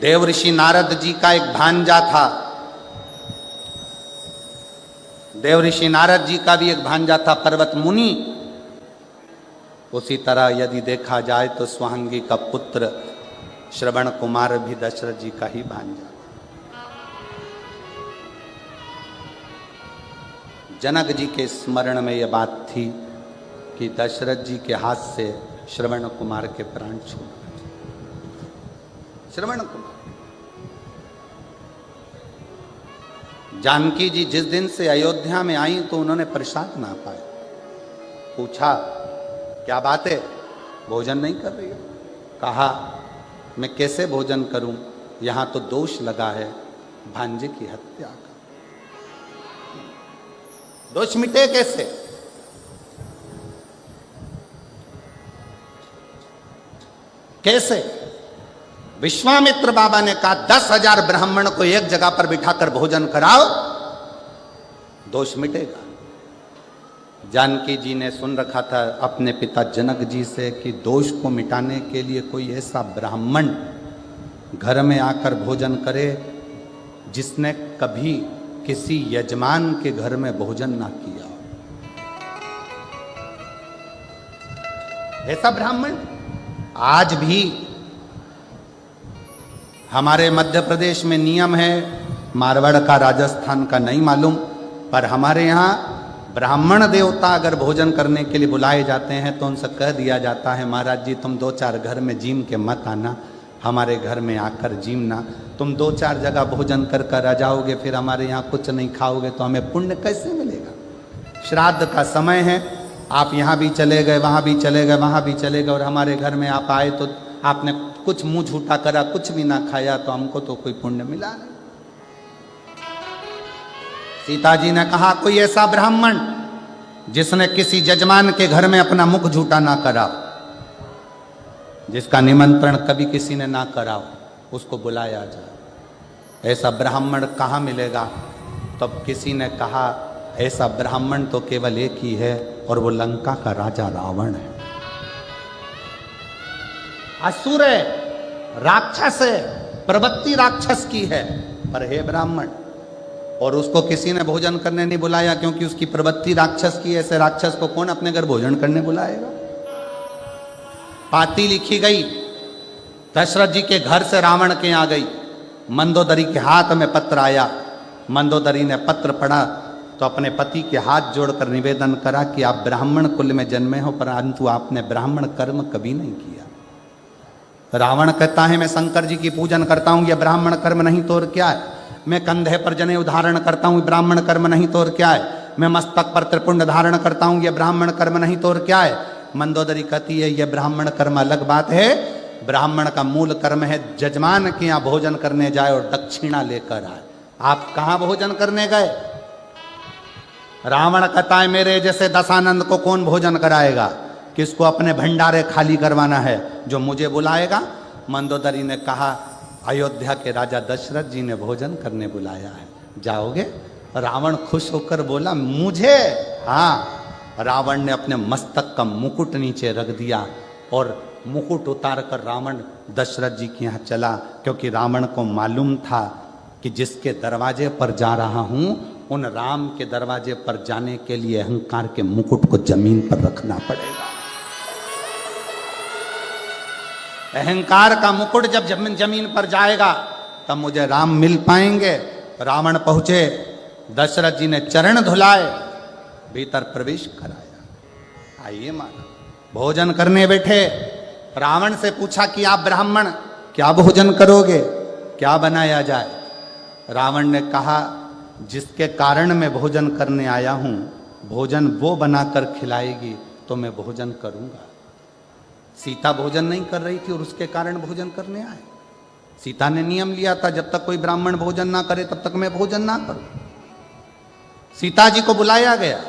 देव ऋषि नारद जी का एक भांजा था, देव ऋषि नारद जी का भी एक भांजा था पर्वत मुनि, उसी तरह यदि देखा जाए तो सुहांगी का पुत्र श्रवण कुमार भी दशरथ जी का ही भांजा। जनक जी के स्मरण में यह बात थी कि दशरथ जी के हाथ से श्रवण कुमार के प्राण छूट गए। श्रवण कुमार, जानकी जी जिस दिन से अयोध्या में आई तो उन्होंने प्रसाद ना पाया। पूछा क्या बात है, भोजन नहीं कर रही हो? कहा मैं कैसे भोजन करूं, यहां तो दोष लगा है भांजे की हत्या का। दोष मिटे कैसे? कैसे? विश्वामित्र बाबा ने कहा 10,000 ब्राह्मण को एक जगह पर बिठाकर भोजन कराओ, दोष मिटेगा। जानकी जी ने सुन रखा था अपने पिता जनक जी से कि दोष को मिटाने के लिए कोई ऐसा ब्राह्मण घर में आकर भोजन करे जिसने कभी किसी यजमान के घर में भोजन ना किया। ऐसा ब्राह्मण आज भी हमारे मध्य प्रदेश में नियम है, मारवाड़ का राजस्थान का नहीं मालूम, पर हमारे यहाँ ब्राह्मण देवता अगर भोजन करने के लिए बुलाए जाते हैं तो उनसे कह दिया जाता है महाराज जी तुम 2-4 घर में जीम के मत आना, हमारे घर में आकर जीमना। तुम 2-4 जगह भोजन कर कर आ जाओगे, फिर हमारे यहाँ कुछ नहीं खाओगे तो हमें पुण्य कैसे मिलेगा? श्राद्ध का समय है, आप यहाँ भी चले गए, वहाँ भी चले गए, वहाँ भी चले गए, और हमारे घर में आप आए तो आपने कुछ मुंह झूठा करा, कुछ भी ना खाया, तो हमको तो कोई पुण्य मिला नहीं। सीता जी ने कहा कोई ऐसा ब्राह्मण जिसने किसी जजमान के घर में अपना मुख झूठा ना करा, जिसका निमंत्रण कभी किसी ने ना करा, उसको बुलाया जाए। ऐसा ब्राह्मण कहाँ मिलेगा? तब किसी ने कहा ऐसा ब्राह्मण तो केवल एक ही है, और वो लंका का राजा रावण है। असुर है, राक्षस है, प्रवृत्ति राक्षस की है, पर हे ब्राह्मण। और उसको किसी ने भोजन करने नहीं बुलाया क्योंकि उसकी प्रवृत्ति राक्षस की। ऐसे राक्षस को कौन अपने घर भोजन करने बुलाएगा? पाती लिखी गई, दशरथ जी के घर से रावण के यहाँ गई। मंदोदरी के हाथ में पत्र आया, मंदोदरी ने पत्र पढ़ा तो अपने पति के हाथ जोड़कर निवेदन करा कि आप ब्राह्मण कुल में जन्मे हो, परंतु आपने ब्राह्मण कर्म कभी नहीं किया। रावण कहता है मैं शंकर जी की पूजन करता हूं, यह ब्राह्मण कर्म नहीं तो और क्या है? मैं कंधे पर जनेऊ धारण करता हूं, ब्राह्मण कर्म नहीं तो और क्या है? मैं मस्तक पर त्रिपुंड धारण करता हूं, यह ब्राह्मण कर्म नहीं तो और क्या है? मंदोदरी कहती है यह ब्राह्मण कर्म अलग बात है, ब्राह्मण का मूल कर्म है जजमान के यहाँ भोजन करने जाए और दक्षिणा लेकर आए। आप कहाँ भोजन करने गए? रावण कहता है मेरे जैसे दशानंद को कौन भोजन कराएगा, किसको अपने भंडारे खाली करवाना है, जो मुझे बुलाएगा। मंदोदरी ने कहा अयोध्या के राजा दशरथ जी ने भोजन करने बुलाया है, जाओगे? रावण खुश होकर बोला मुझे? हाँ। रावण ने अपने मस्तक का मुकुट नीचे रख दिया और मुकुट उतार कर रावण दशरथ जी के यहाँ चला, क्योंकि रावण को मालूम था कि जिसके दरवाजे पर जा रहा हूं उन राम के दरवाजे पर जाने के लिए अहंकार के मुकुट को जमीन पर रखना पड़ेगा। अहंकार का मुकुट जब जमीन पर जाएगा तब मुझे राम मिल पाएंगे। रावण पहुंचे, दशरथ जी ने चरण धुलाए, भीतर प्रवेश कराया। आइए माना, भोजन करने बैठे। रावण से पूछा कि आप ब्राह्मण क्या भोजन करोगे, क्या बनाया जाए? रावण ने कहा, जिसके कारण मैं भोजन करने आया हूं, भोजन वो बनाकर खिलाएगी तो मैं भोजन करूंगा। सीता भोजन नहीं कर रही थी और उसके कारण भोजन करने आए। सीता ने नियम लिया था, जब तक कोई ब्राह्मण भोजन ना करे तब तक मैं भोजन ना करूं। सीता जी को बुलाया गया।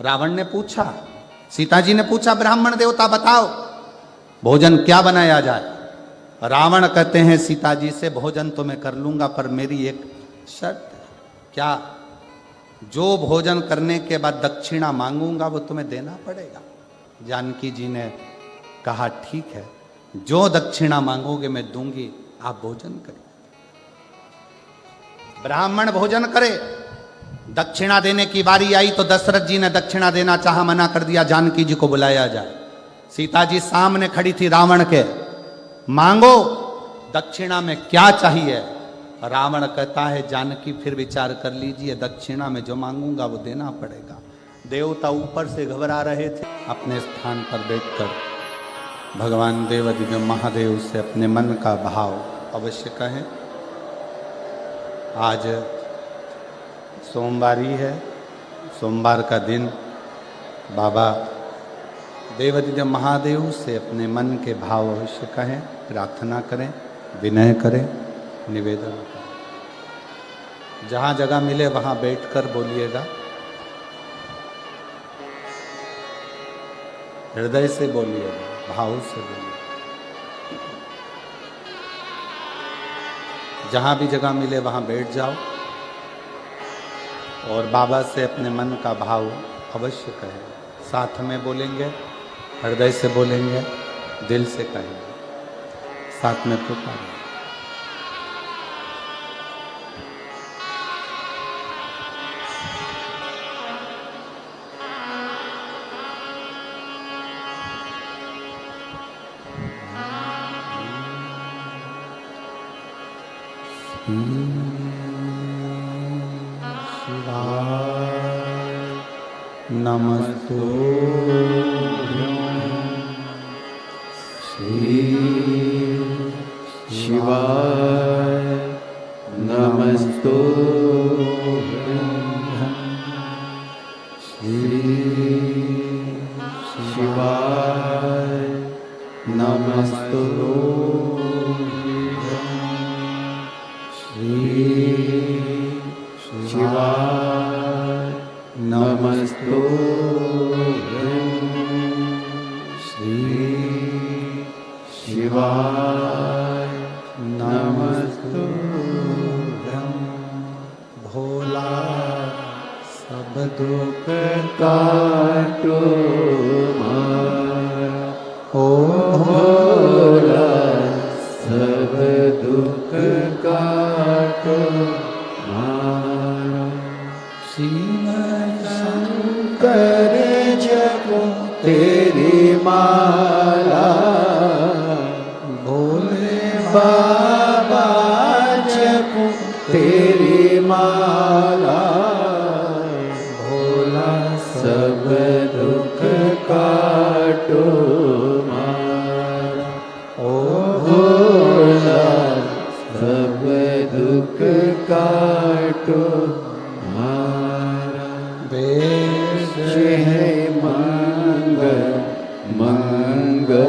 रावण ने पूछा, सीता जी ने पूछा, ब्राह्मण देवता बताओ भोजन क्या बनाया जाए? रावण कहते हैं सीता जी से, भोजन तो मैं कर लूंगा पर मेरी एक शर्त है। क्या? जो भोजन करने के बाद दक्षिणा मांगूंगा वो तुम्हें देना पड़ेगा। जानकी जी ने कहा, ठीक है, जो दक्षिणा मांगोगे मैं दूंगी, आप भोजन करें। ब्राह्मण भोजन करे। दक्षिणा देने की बारी आई तो दशरथ जी ने दक्षिणा देना चाहा, मना कर दिया, जानकी जी को बुलाया जाए। सीता जी सामने खड़ी थी रावण के, मांगो दक्षिणा में क्या चाहिए? रावण कहता है, जानकी फिर विचार कर लीजिए, दक्षिणा में जो मांगूंगा वो देना पड़ेगा। देवता ऊपर से घबरा रहे थे। अपने स्थान पर बैठकर भगवान देवाधिदेव महादेव से अपने मन का भाव अवश्य कहें। आज सोमवारी है, सोमवार का दिन। बाबा देवाधिदेव महादेव से अपने मन के भाव अवश्य कहें, प्रार्थना करें, विनय करें, निवेदन करें। जहाँ जगह मिले वहाँ बैठकर बोलिएगा, हृदय से बोलिएगा, भाव से बोलिएगा। जहाँ भी जगह मिले वहाँ बैठ जाओ और बाबा से अपने मन का भाव अवश्य कहें। साथ में बोलेंगे, हृदय से बोलेंगे, दिल से कहेंगे, साथ में पुकारें। नमस्तु श्री शिवाय नमस्तु श्री शिवाय नमस्तु श्री शिवाय नमस्तु श्री शिवाय नमस्तु भोला सब दुख काटो ओ भोला सब दुख काटो शिव शंकर जपो तेरी माला भोले बाबा जपो तेरी माला भोला सब दुख काटो मारा ओ भोला सब दुख काटो मारा वेश है मंगल मंगलकारी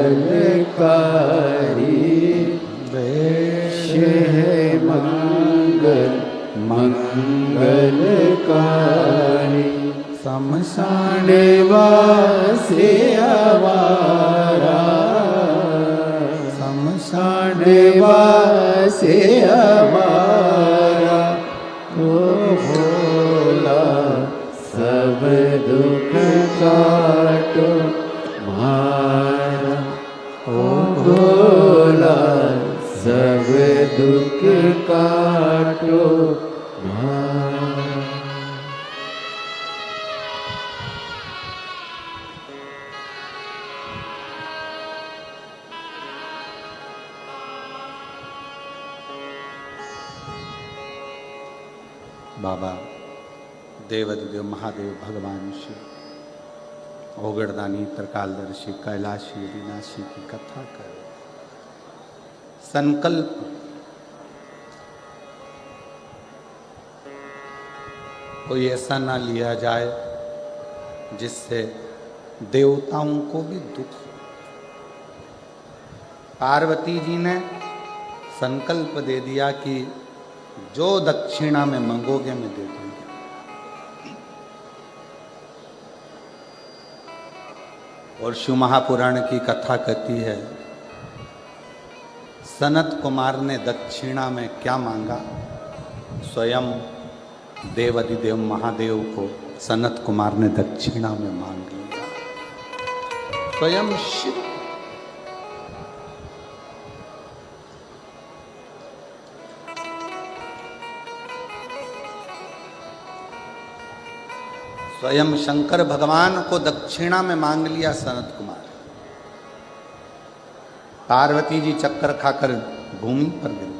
वेश है मंगल मंगलकारी शमशान वासे आवारा शमशान वासे आवारा ओ भोला सब दुख काटो मारा ओ भोला सब दुख काटो मारा। बाबा देवाधिदेव महादेव भगवान शिव ओगड़दानी त्रिकालदर्शी कैलाशी विनाशी की कथा कर संकल्प कोई ऐसा ना लिया जाए जिससे देवताओं को भी दुख हो। पार्वती जी ने संकल्प दे दिया कि जो दक्षिणा में मांगोगे मैं दे दूंगी। और शिव महापुराण की कथा कहती है सनत कुमार ने दक्षिणा में क्या मांगा, स्वयं देवाधिदेव महादेव को सनत कुमार ने दक्षिणा में मांग लिया। स्वयं शिव स्वयं शंकर भगवान को दक्षिणा में मांग लिया सनत कुमार। पार्वती जी चक्कर खाकर भूमि पर गिर गई।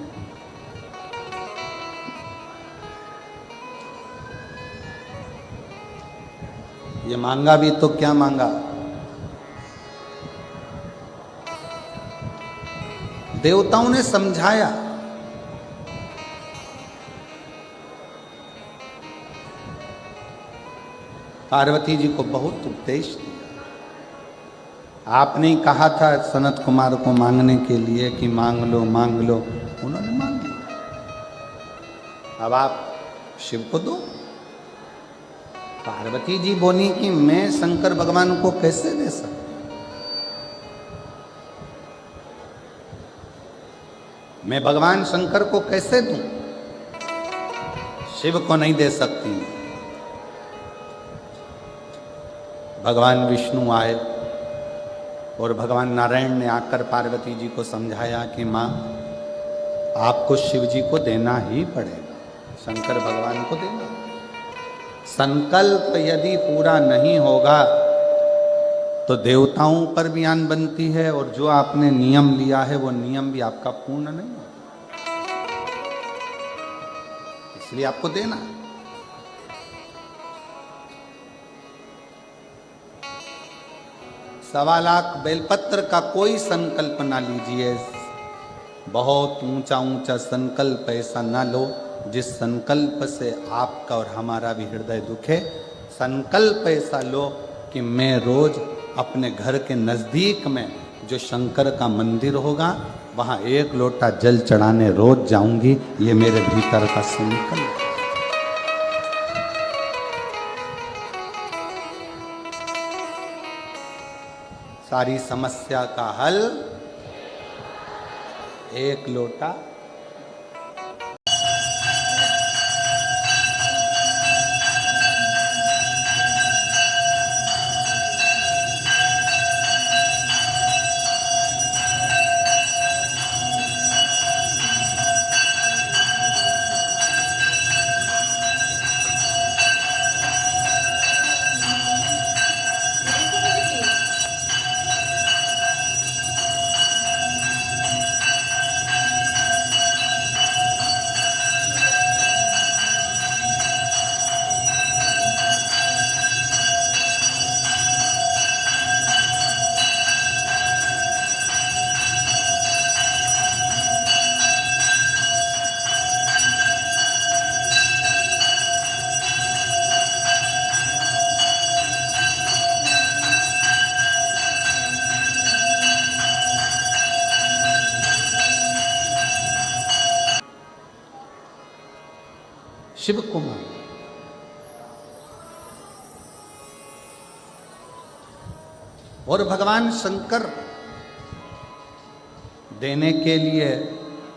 ये मांगा भी तो क्या मांगा, देवताओं ने समझाया, पार्वती जी को बहुत उपदेश दिया। आपने कहा था सनत कुमार को मांगने के लिए कि मांग लो, उन्होंने मांग लिया। अब आप शिव को दो। पार्वती जी बोली कि मैं शंकर भगवान को कैसे दे सकती, मैं भगवान शंकर को कैसे दूं, शिव को नहीं दे सकती। भगवान विष्णु आए और भगवान नारायण ने आकर पार्वती जी को समझाया कि माँ आपको शिव जी को देना ही पड़ेगा, शंकर भगवान को देना। संकल्प यदि पूरा नहीं होगा तो देवताओं पर भी आन बनती है और जो आपने नियम लिया है वो नियम भी आपका पूर्ण नहीं होगा, इसलिए आपको देना है। सवा लाख बेलपत्र का कोई संकल्प ना लीजिए, बहुत ऊंचा ऊंचा संकल्प ऐसा ना लो जिस संकल्प से आपका और हमारा भी हृदय दुखे। संकल्प ऐसा लो कि मैं रोज अपने घर के नजदीक में जो शंकर का मंदिर होगा वहां 1 लोटा जल चढ़ाने रोज जाऊंगी, ये मेरे भीतर का संकल्प। सारी समस्या का हल 1 लोटा। शिव कुमार और भगवान शंकर देने के लिए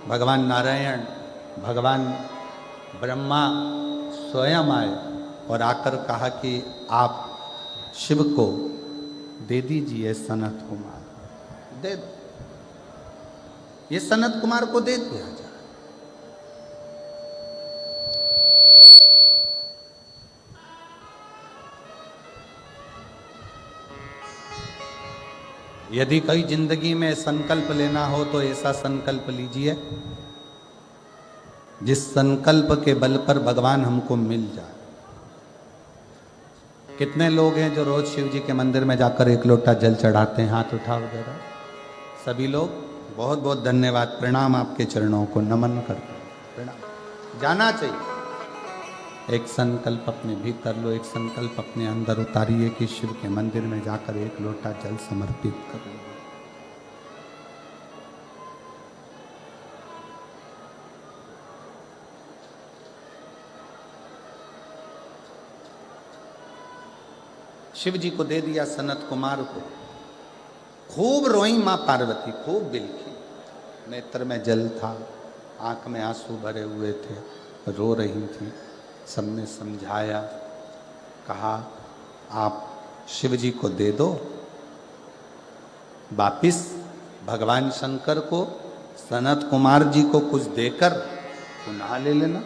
भगवान नारायण, भगवान ब्रह्मा स्वयं आए और आकर कहा कि आप शिव को दे दीजिए सनत कुमार, दे दो, ये सनत कुमार को दे दिया जाए। यदि कई जिंदगी में संकल्प लेना हो तो ऐसा संकल्प लीजिए जिस संकल्प के बल पर भगवान हमको मिल जाए। कितने लोग हैं जो रोज शिव जी के मंदिर में जाकर एक लोटा जल चढ़ाते हैं? हाथ उठाओ जरा। सभी लोग बहुत बहुत धन्यवाद, प्रणाम, आपके चरणों को नमन करते हैं, प्रणाम। जाना चाहिए। एक संकल्प अपने भीतर लो, एक संकल्प अपने अंदर उतारिए कि शिव के मंदिर में जाकर एक लोटा जल समर्पित कर लो। शिव जी को दे दिया सनत कुमार को। खूब रोई मां पार्वती, खूब बिलखी, नेत्र में जल था, आंख में आंसू भरे हुए थे, रो रही थी। सबने समझाया, कहा आप शिव जी को दे दो, वापिस भगवान शंकर को, सनत कुमार जी को कुछ देकर पुनः ले लेना।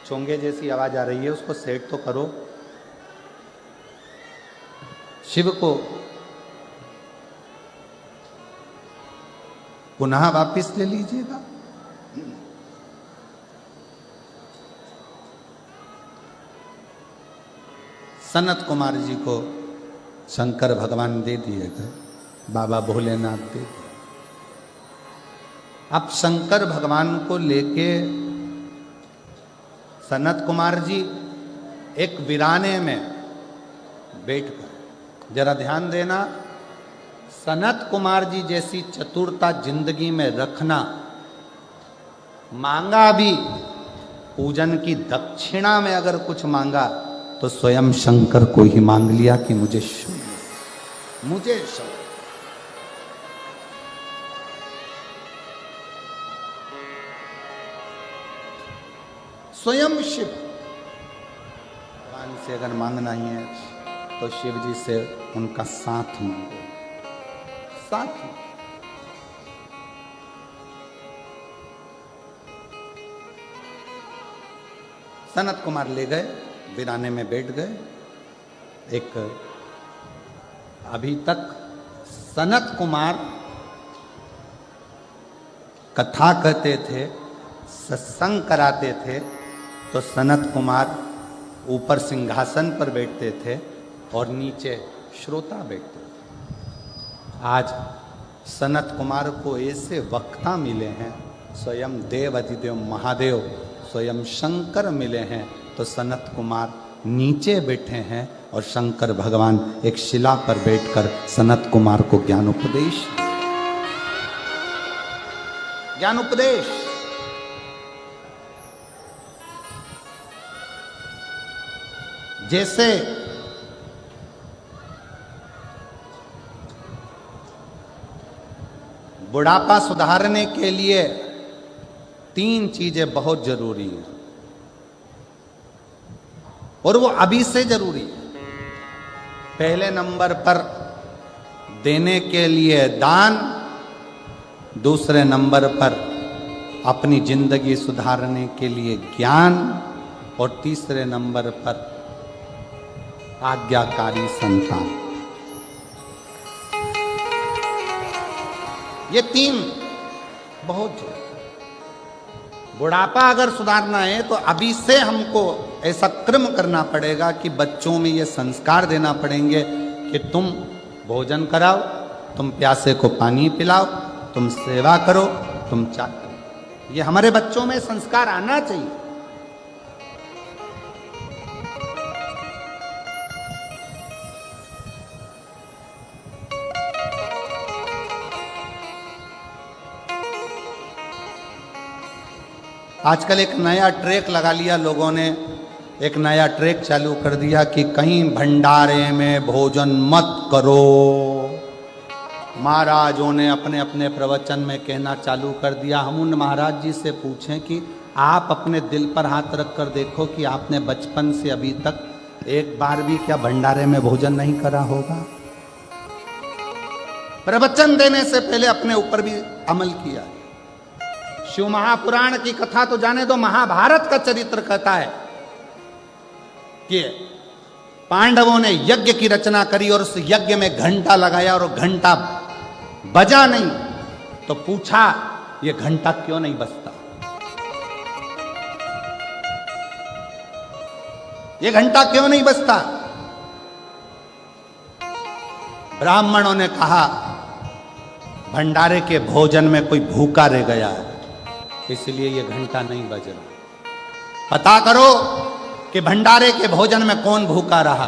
चोंगे जैसी आवाज आ रही है, उसको सेट तो करो। शिव को पुनः वापिस ले लीजिएगा। सनत कुमार जी को शंकर भगवान दे दिएगा, बाबा भोलेनाथ दे दिए। अब शंकर भगवान को लेके सनत कुमार जी एक वीराने में बैठकर, जरा ध्यान देना, सनत कुमार जी जैसी चतुरता जिंदगी में रखना। मांगा भी, पूजन की दक्षिणा में अगर कुछ मांगा तो स्वयं शंकर को ही मांग लिया कि मुझे शून्य, मुझे शून्य। स्वयं शिव भगवान से अगर मांगना ही है तो शिव जी से उनका साथ मांगो, साथ। सनत कुमार ले गए, वीराने में बैठ गए। एक अभी तक सनत कुमार कथा कहते थे, सत्संग कराते थे, तो सनत कुमार ऊपर सिंहासन पर बैठते थे और नीचे श्रोता बैठते थे। आज सनत कुमार को ऐसे वक्ता मिले हैं, स्वयं देव अधिदेव महादेव स्वयं शंकर मिले हैं, तो सनत कुमार नीचे बैठे हैं और शंकर भगवान एक शिला पर बैठकर सनत कुमार को ज्ञान उपदेश, ज्ञान उपदेश। जैसे बुढ़ापा सुधारने के लिए 3 चीजें बहुत जरूरी हैं और वो अभी से जरूरी है। पहले नंबर पर देने के लिए दान, दूसरे नंबर पर अपनी जिंदगी सुधारने के लिए ज्ञान, और तीसरे नंबर पर आज्ञाकारी संतान। ये 3 बहुत जरूरी। बुढ़ापा अगर सुधारना है तो अभी से हमको ऐसा क्रम करना पड़ेगा कि बच्चों में ये संस्कार देना पड़ेंगे कि तुम भोजन कराओ, तुम प्यासे को पानी पिलाओ, तुम सेवा करो, तुम चाह करो। ये हमारे बच्चों में संस्कार आना चाहिए। आजकल एक नया ट्रैक लगा लिया लोगों ने, एक नया ट्रैक चालू कर दिया कि कहीं भंडारे में भोजन मत करो। महाराजों ने अपने अपने प्रवचन में कहना चालू कर दिया। हम उन महाराज जी से पूछें कि आप अपने दिल पर हाथ रख कर देखो कि आपने बचपन से अभी तक एक बार भी क्या भंडारे में भोजन नहीं करा होगा? प्रवचन देने से पहले अपने ऊपर भी अमल किया। शिव महापुराण की कथा तो जाने दो, महाभारत का चरित्र कहता है कि पांडवों ने यज्ञ की रचना करी और उस यज्ञ में घंटा लगाया और घंटा बजा नहीं, तो पूछा ये घंटा क्यों नहीं बजता? ये घंटा क्यों नहीं बजता? ब्राह्मणों ने कहा भंडारे के भोजन में कोई भूखा रह गया है, इसलिए ये घंटा नहीं बज रहा। पता करो कि भंडारे के भोजन में कौन भूखा रहा।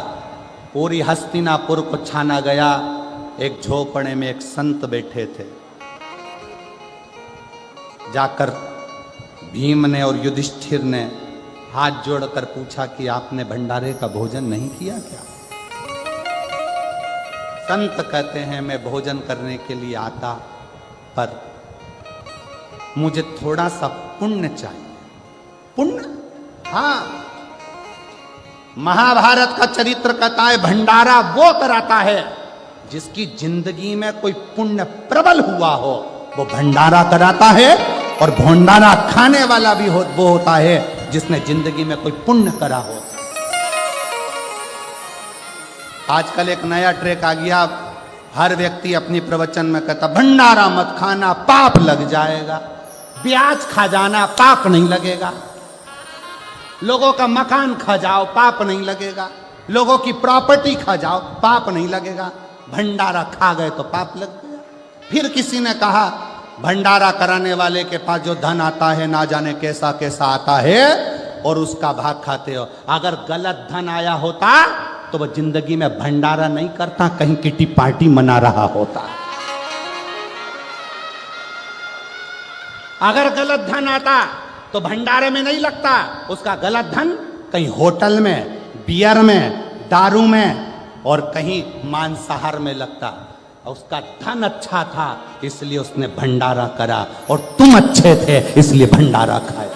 पूरी हस्तिनापुर को छाना गया। एक झोपड़े में एक संत बैठे थे। जाकर भीम ने और युधिष्ठिर ने हाथ जोड़कर पूछा कि आपने भंडारे का भोजन नहीं किया क्या? संत कहते हैं मैं भोजन करने के लिए आता, पर मुझे थोड़ा सा पुण्य चाहिए। पुण्य? हाँ, महाभारत का चरित्र कहता है भंडारा वो कराता है जिसकी जिंदगी में कोई पुण्य प्रबल हुआ हो, वो भंडारा कराता है। और भंडारा खाने वाला भी वो होता है जिसने जिंदगी में कोई पुण्य करा हो। आजकल एक नया ट्रेक आ गया, हर व्यक्ति अपनी प्रवचन में कहता भंडारा मत खाना पाप लग जाएगा, ब्याज खा जाना पाप नहीं लगेगा, लोगों का मकान खा जाओ पाप नहीं लगेगा, लोगों की प्रॉपर्टी खा जाओ पाप नहीं लगेगा, भंडारा खा गए तो पाप लग गया। फिर किसी ने कहा भंडारा कराने वाले के पास जो धन आता है ना जाने कैसा कैसा आता है और उसका भाग खाते हो। अगर गलत धन आया होता तो वह जिंदगी में भंडारा नहीं करता, कहीं किटी पार्टी मना रहा होता। अगर गलत धन आता तो भंडारे में नहीं लगता, उसका गलत धन कहीं होटल में, बियर में, दारू में और कहीं मांसाहार में लगता। उसका धन अच्छा था इसलिए उसने भंडारा करा, और तुम अच्छे थे इसलिए भंडारा खाए।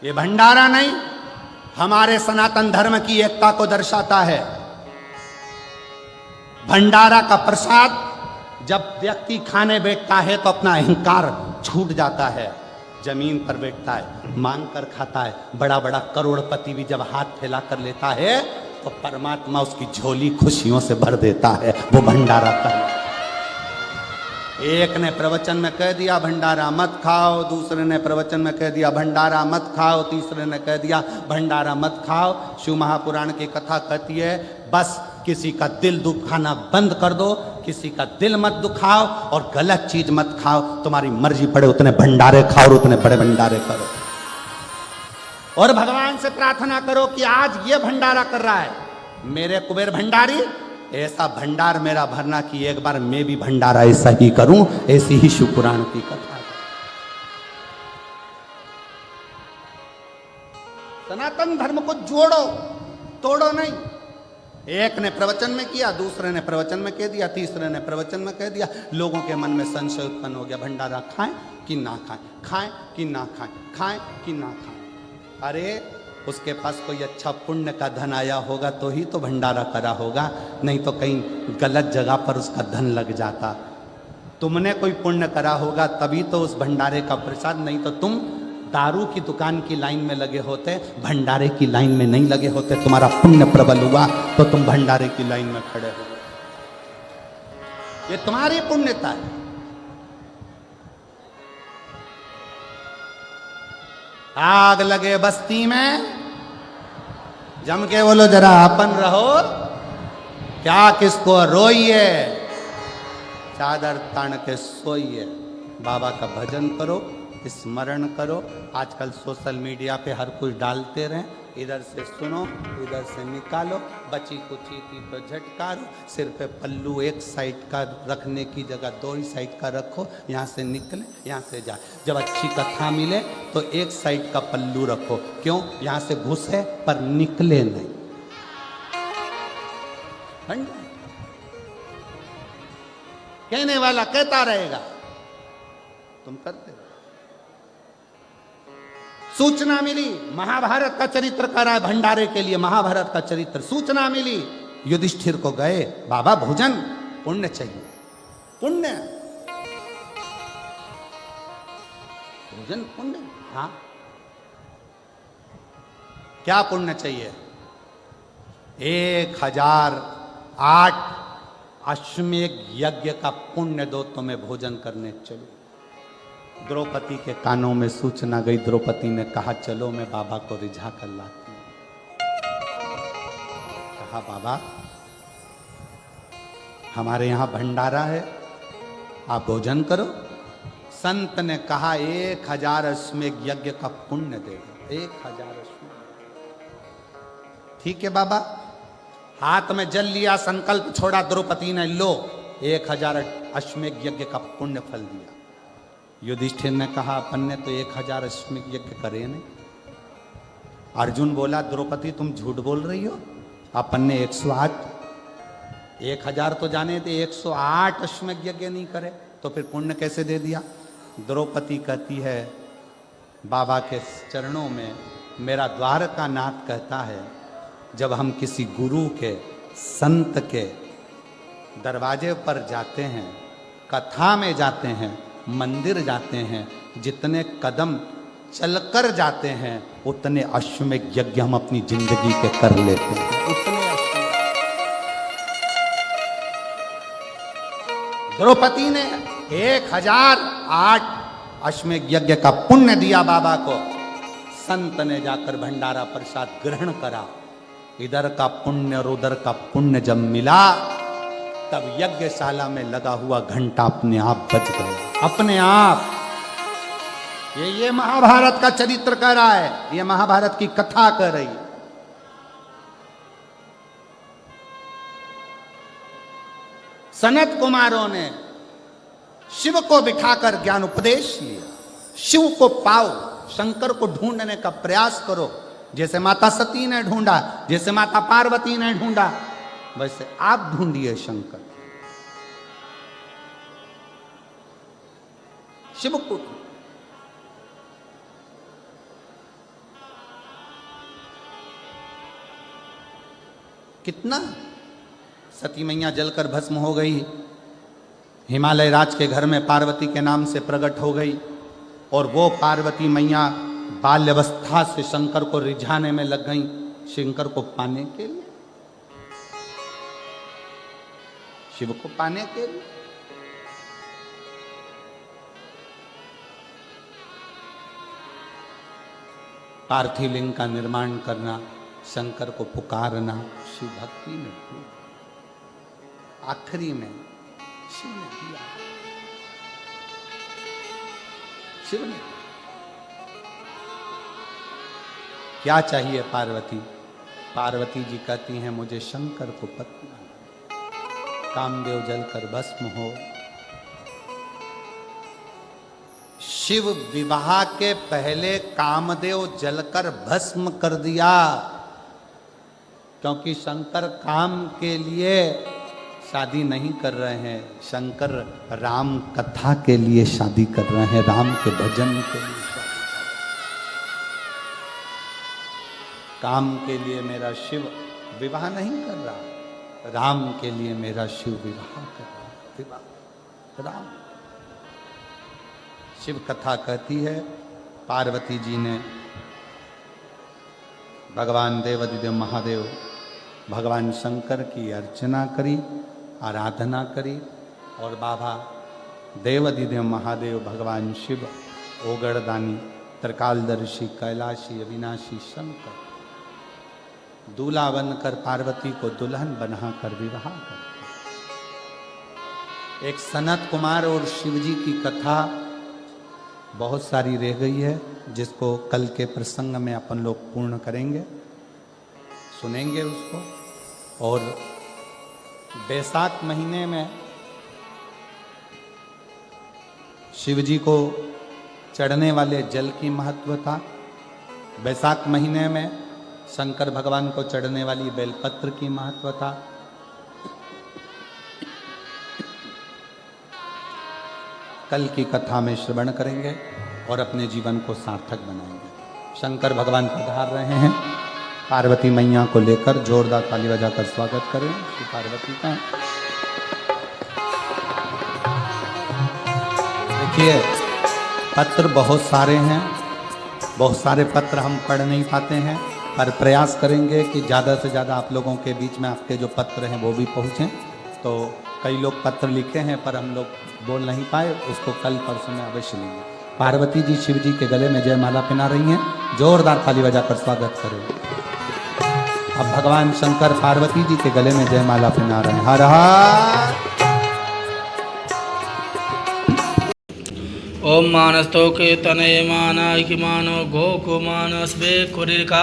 ये भंडारा नहीं, हमारे सनातन धर्म की एकता को दर्शाता है। भंडारा का प्रसाद जब व्यक्ति खाने बैठता है तो अपना अहंकार छूट जाता है, जमीन पर बैठता है, मांग कर खाता है। बड़ा बड़ा करोड़पति भी जब हाथ फैला कर लेता है तो परमात्मा उसकी झोली खुशियों से भर देता है। वो भंडारा करना। एक ने प्रवचन में कह दिया भंडारा मत खाओ, दूसरे ने प्रवचन में कह दिया भंडारा मत खाओ, तीसरे ने कह दिया भंडारा मत खाओ। शिव महापुराण की कथा कहती है बस किसी का दिल दुखाना बंद कर दो, किसी का दिल मत दुखाओ और गलत चीज मत खाओ। तुम्हारी मर्जी पड़े उतने भंडारे खाओ और उतने बड़े भंडारे करो। और भगवान से प्रार्थना करो कि आज ये भंडारा कर रहा है मेरे कुबेर भंडारी, ऐसा भंडार मेरा भरना कि एक बार मैं भी भंडारा ऐसा ही करूं। ऐसी ही शिव पुराण की कथा है। सनातन धर्म को जोड़ो, तोड़ो नहीं। एक ने प्रवचन में किया, दूसरे ने प्रवचन में कह दिया, तीसरे ने प्रवचन में कह दिया। लोगों के मन में संशय उत्पन्न हो गया, भंडारा खाएं कि ना खाएं, खाएं कि ना खाएं, खाएं कि ना खाएं। अरे उसके पास कोई अच्छा पुण्य का धन आया होगा तो ही तो भंडारा करा होगा, नहीं तो कहीं गलत जगह पर उसका धन लग जाता। तुमने कोई पुण्य करा होगा तभी तो उस भंडारे का प्रसाद, नहीं तो तुम दारू की दुकान की लाइन में लगे होते, भंडारे की लाइन में नहीं लगे होते। तुम्हारा पुण्य प्रबल हुआ तो तुम भंडारे की लाइन में खड़े हो। ये तुम्हारी पुण्यता है। आग लगे बस्ती में, जम के बोलो जरा अपन रहो, क्या किसको रोइए, चादर तान के सोइए। बाबा का भजन करो, स्मरण करो। आजकल सोशल मीडिया पे हर कुछ डालते रहें, इधर से सुनो इधर से निकालो, बची कुची की तो झटकारो। सिर पे पल्लू एक साइड का रखने की जगह दो ही साइड का रखो, यहाँ से निकले यहाँ से जाए। जब अच्छी कथा मिले तो एक साइड का पल्लू रखो, क्यों? यहाँ से घुसे पर निकले नहीं। कहने वाला कहता रहेगा, तुम करते रहो। सूचना मिली, महाभारत का चरित्र कर रहा है भंडारे के लिए, महाभारत का चरित्र। सूचना मिली, युधिष्ठिर को गए, बाबा भोजन पुण्य चाहिए, पुण्य भोजन पुण्य। हाँ, क्या पुण्य चाहिए? 1008 अश्वमेध यज्ञ का पुण्य दो तो मैं भोजन करने चलूं। द्रौपदी के कानों में सूचना गई। द्रौपदी ने कहा चलो मैं बाबा को रिझा कर लाती हूं। कहा बाबा हमारे यहां भंडारा है, आप भोजन करो। संत ने कहा 1000 अश्वमेध यज्ञ का पुण्य दे दो। 1000 अश्वमेध। ठीक है बाबा। हाथ में जल लिया, संकल्प छोड़ा द्रौपदी ने, लो 1000 अश्वमेध यज्ञ का पुण्य फल दिया। युधिष्ठिर ने कहा अपन ने तो 1000 अश्वमेध यज्ञ करे नहीं। अर्जुन बोला द्रौपदी तुम झूठ बोल रही हो, अपन ने 108, 1000 तो जाने थे, 108 अश्वमेध यज्ञ नहीं करे तो फिर पुण्य कैसे दे दिया। द्रौपदी कहती है बाबा के चरणों में मेरा द्वारका नाथ कहता है जब हम किसी गुरु के संत के दरवाजे पर जाते हैं, कथा में जाते हैं, मंदिर जाते हैं, जितने कदम चलकर जाते हैं उतने अश्वमेध यज्ञ हम अपनी जिंदगी के कर लेते हैं। उतने द्रौपदी ने 1008 अश्वमेध यज्ञ का पुण्य दिया बाबा को। संत ने जाकर भंडारा प्रसाद ग्रहण करा। इधर का पुण्य और उधर का पुण्य जब मिला तब यज्ञशाला में लगा हुआ घंटा अपने आप बज गया, अपने आप। ये महाभारत का चरित्र कह रहा है, ये महाभारत की कथा कह रही है। सनत कुमारों ने शिव को बिठाकर ज्ञान उपदेश लिया। शिव को पाओ, शंकर को ढूंढने का प्रयास करो। जैसे माता सती ने ढूंढा, जैसे माता पार्वती ने ढूंढा, वैसे आप ढूंढिए शंकर, शिव को। कितना सती मैया जलकर भस्म हो गई, हिमालय राज के घर में पार्वती के नाम से प्रकट हो गई, और वो पार्वती मैया बाल्यावस्था से शंकर को रिझाने में लग गई, शंकर को पाने के लिए, शिव को पाने के लिए। पार्थिव लिंग का निर्माण करना, शंकर को पुकारना, शिव भक्ति में आखिरी में शिव ने किया। शिव ने क्या चाहिए पार्वती? पार्वती जी कहती हैं मुझे शंकर को पति बनाना। कामदेव जलकर भस्म हो। शिव विवाह के पहले कामदेव जलकर भस्म कर दिया, क्योंकि शंकर काम के लिए शादी नहीं कर रहे हैं, शंकर राम कथा के लिए शादी कर रहे हैं, राम के भजन के लिए शादी कर रहे हैं। काम के लिए मेरा शिव विवाह नहीं कर रहा, राम के लिए मेरा शिव विवाह कर रहा है। विवाह राम। शिव कथा कहती है पार्वती जी ने भगवान देवाधिदेव महादेव भगवान शंकर की अर्चना करी, आराधना करी, और बाबा देवाधिदेव महादेव भगवान शिव ओगड़दानी त्रिकालदर्शी कैलाशी अविनाशी शंकर दूल्हा बनकर पार्वती को दुल्हन बनाकर विवाह करते। एक सनत कुमार और शिवजी की कथा बहुत सारी रह गई है, जिसको कल के प्रसंग में अपन लोग पूर्ण करेंगे, सुनेंगे उसको। और बैसाख महीने में शिवजी को चढ़ने वाले जल की महत्वता, बैसाख महीने में शंकर भगवान को चढ़ने वाली बेलपत्र की महत्वता, कल की कथा में श्रवण करेंगे और अपने जीवन को सार्थक बनाएंगे। शंकर भगवान पधार रहे हैं, पार्वती मैया को लेकर जोरदार ताली बजाकर स्वागत करें श्री पार्वती का। देखिए पत्र बहुत सारे हैं, बहुत सारे पत्र हम पढ़ नहीं पाते हैं, पर प्रयास करेंगे कि ज़्यादा से ज़्यादा आप लोगों के बीच में आपके जो पत्र हैं वो भी पहुँचें। तो कई लोग पत्र लिखे हैं पर हम लोग बोल नहीं पाए, उसको कल परसों में अवश्य लेंगे। पार्वती जी शिव जी के गले में जयमाला पहना रही हैं। जोरदार ताली बजाकर स्वागत करो। अब भगवान शंकर पार्वती जी के गले में जयमाला पहना रहे हैं। हर हर। ओम मानस्तो के तने माना कि मानो गो को मानसबे कुरिका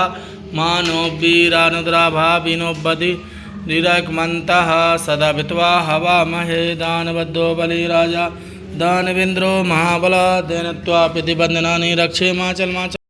मानो वीरानुद्रा भाविनो बदि निरकमन्तः सदा वित्वा हवा महे दानवद्दो बलि राजा दानवेन्द्रो महाबला देनत्वा प्रतिबंधनानि रक्षे माचल माचल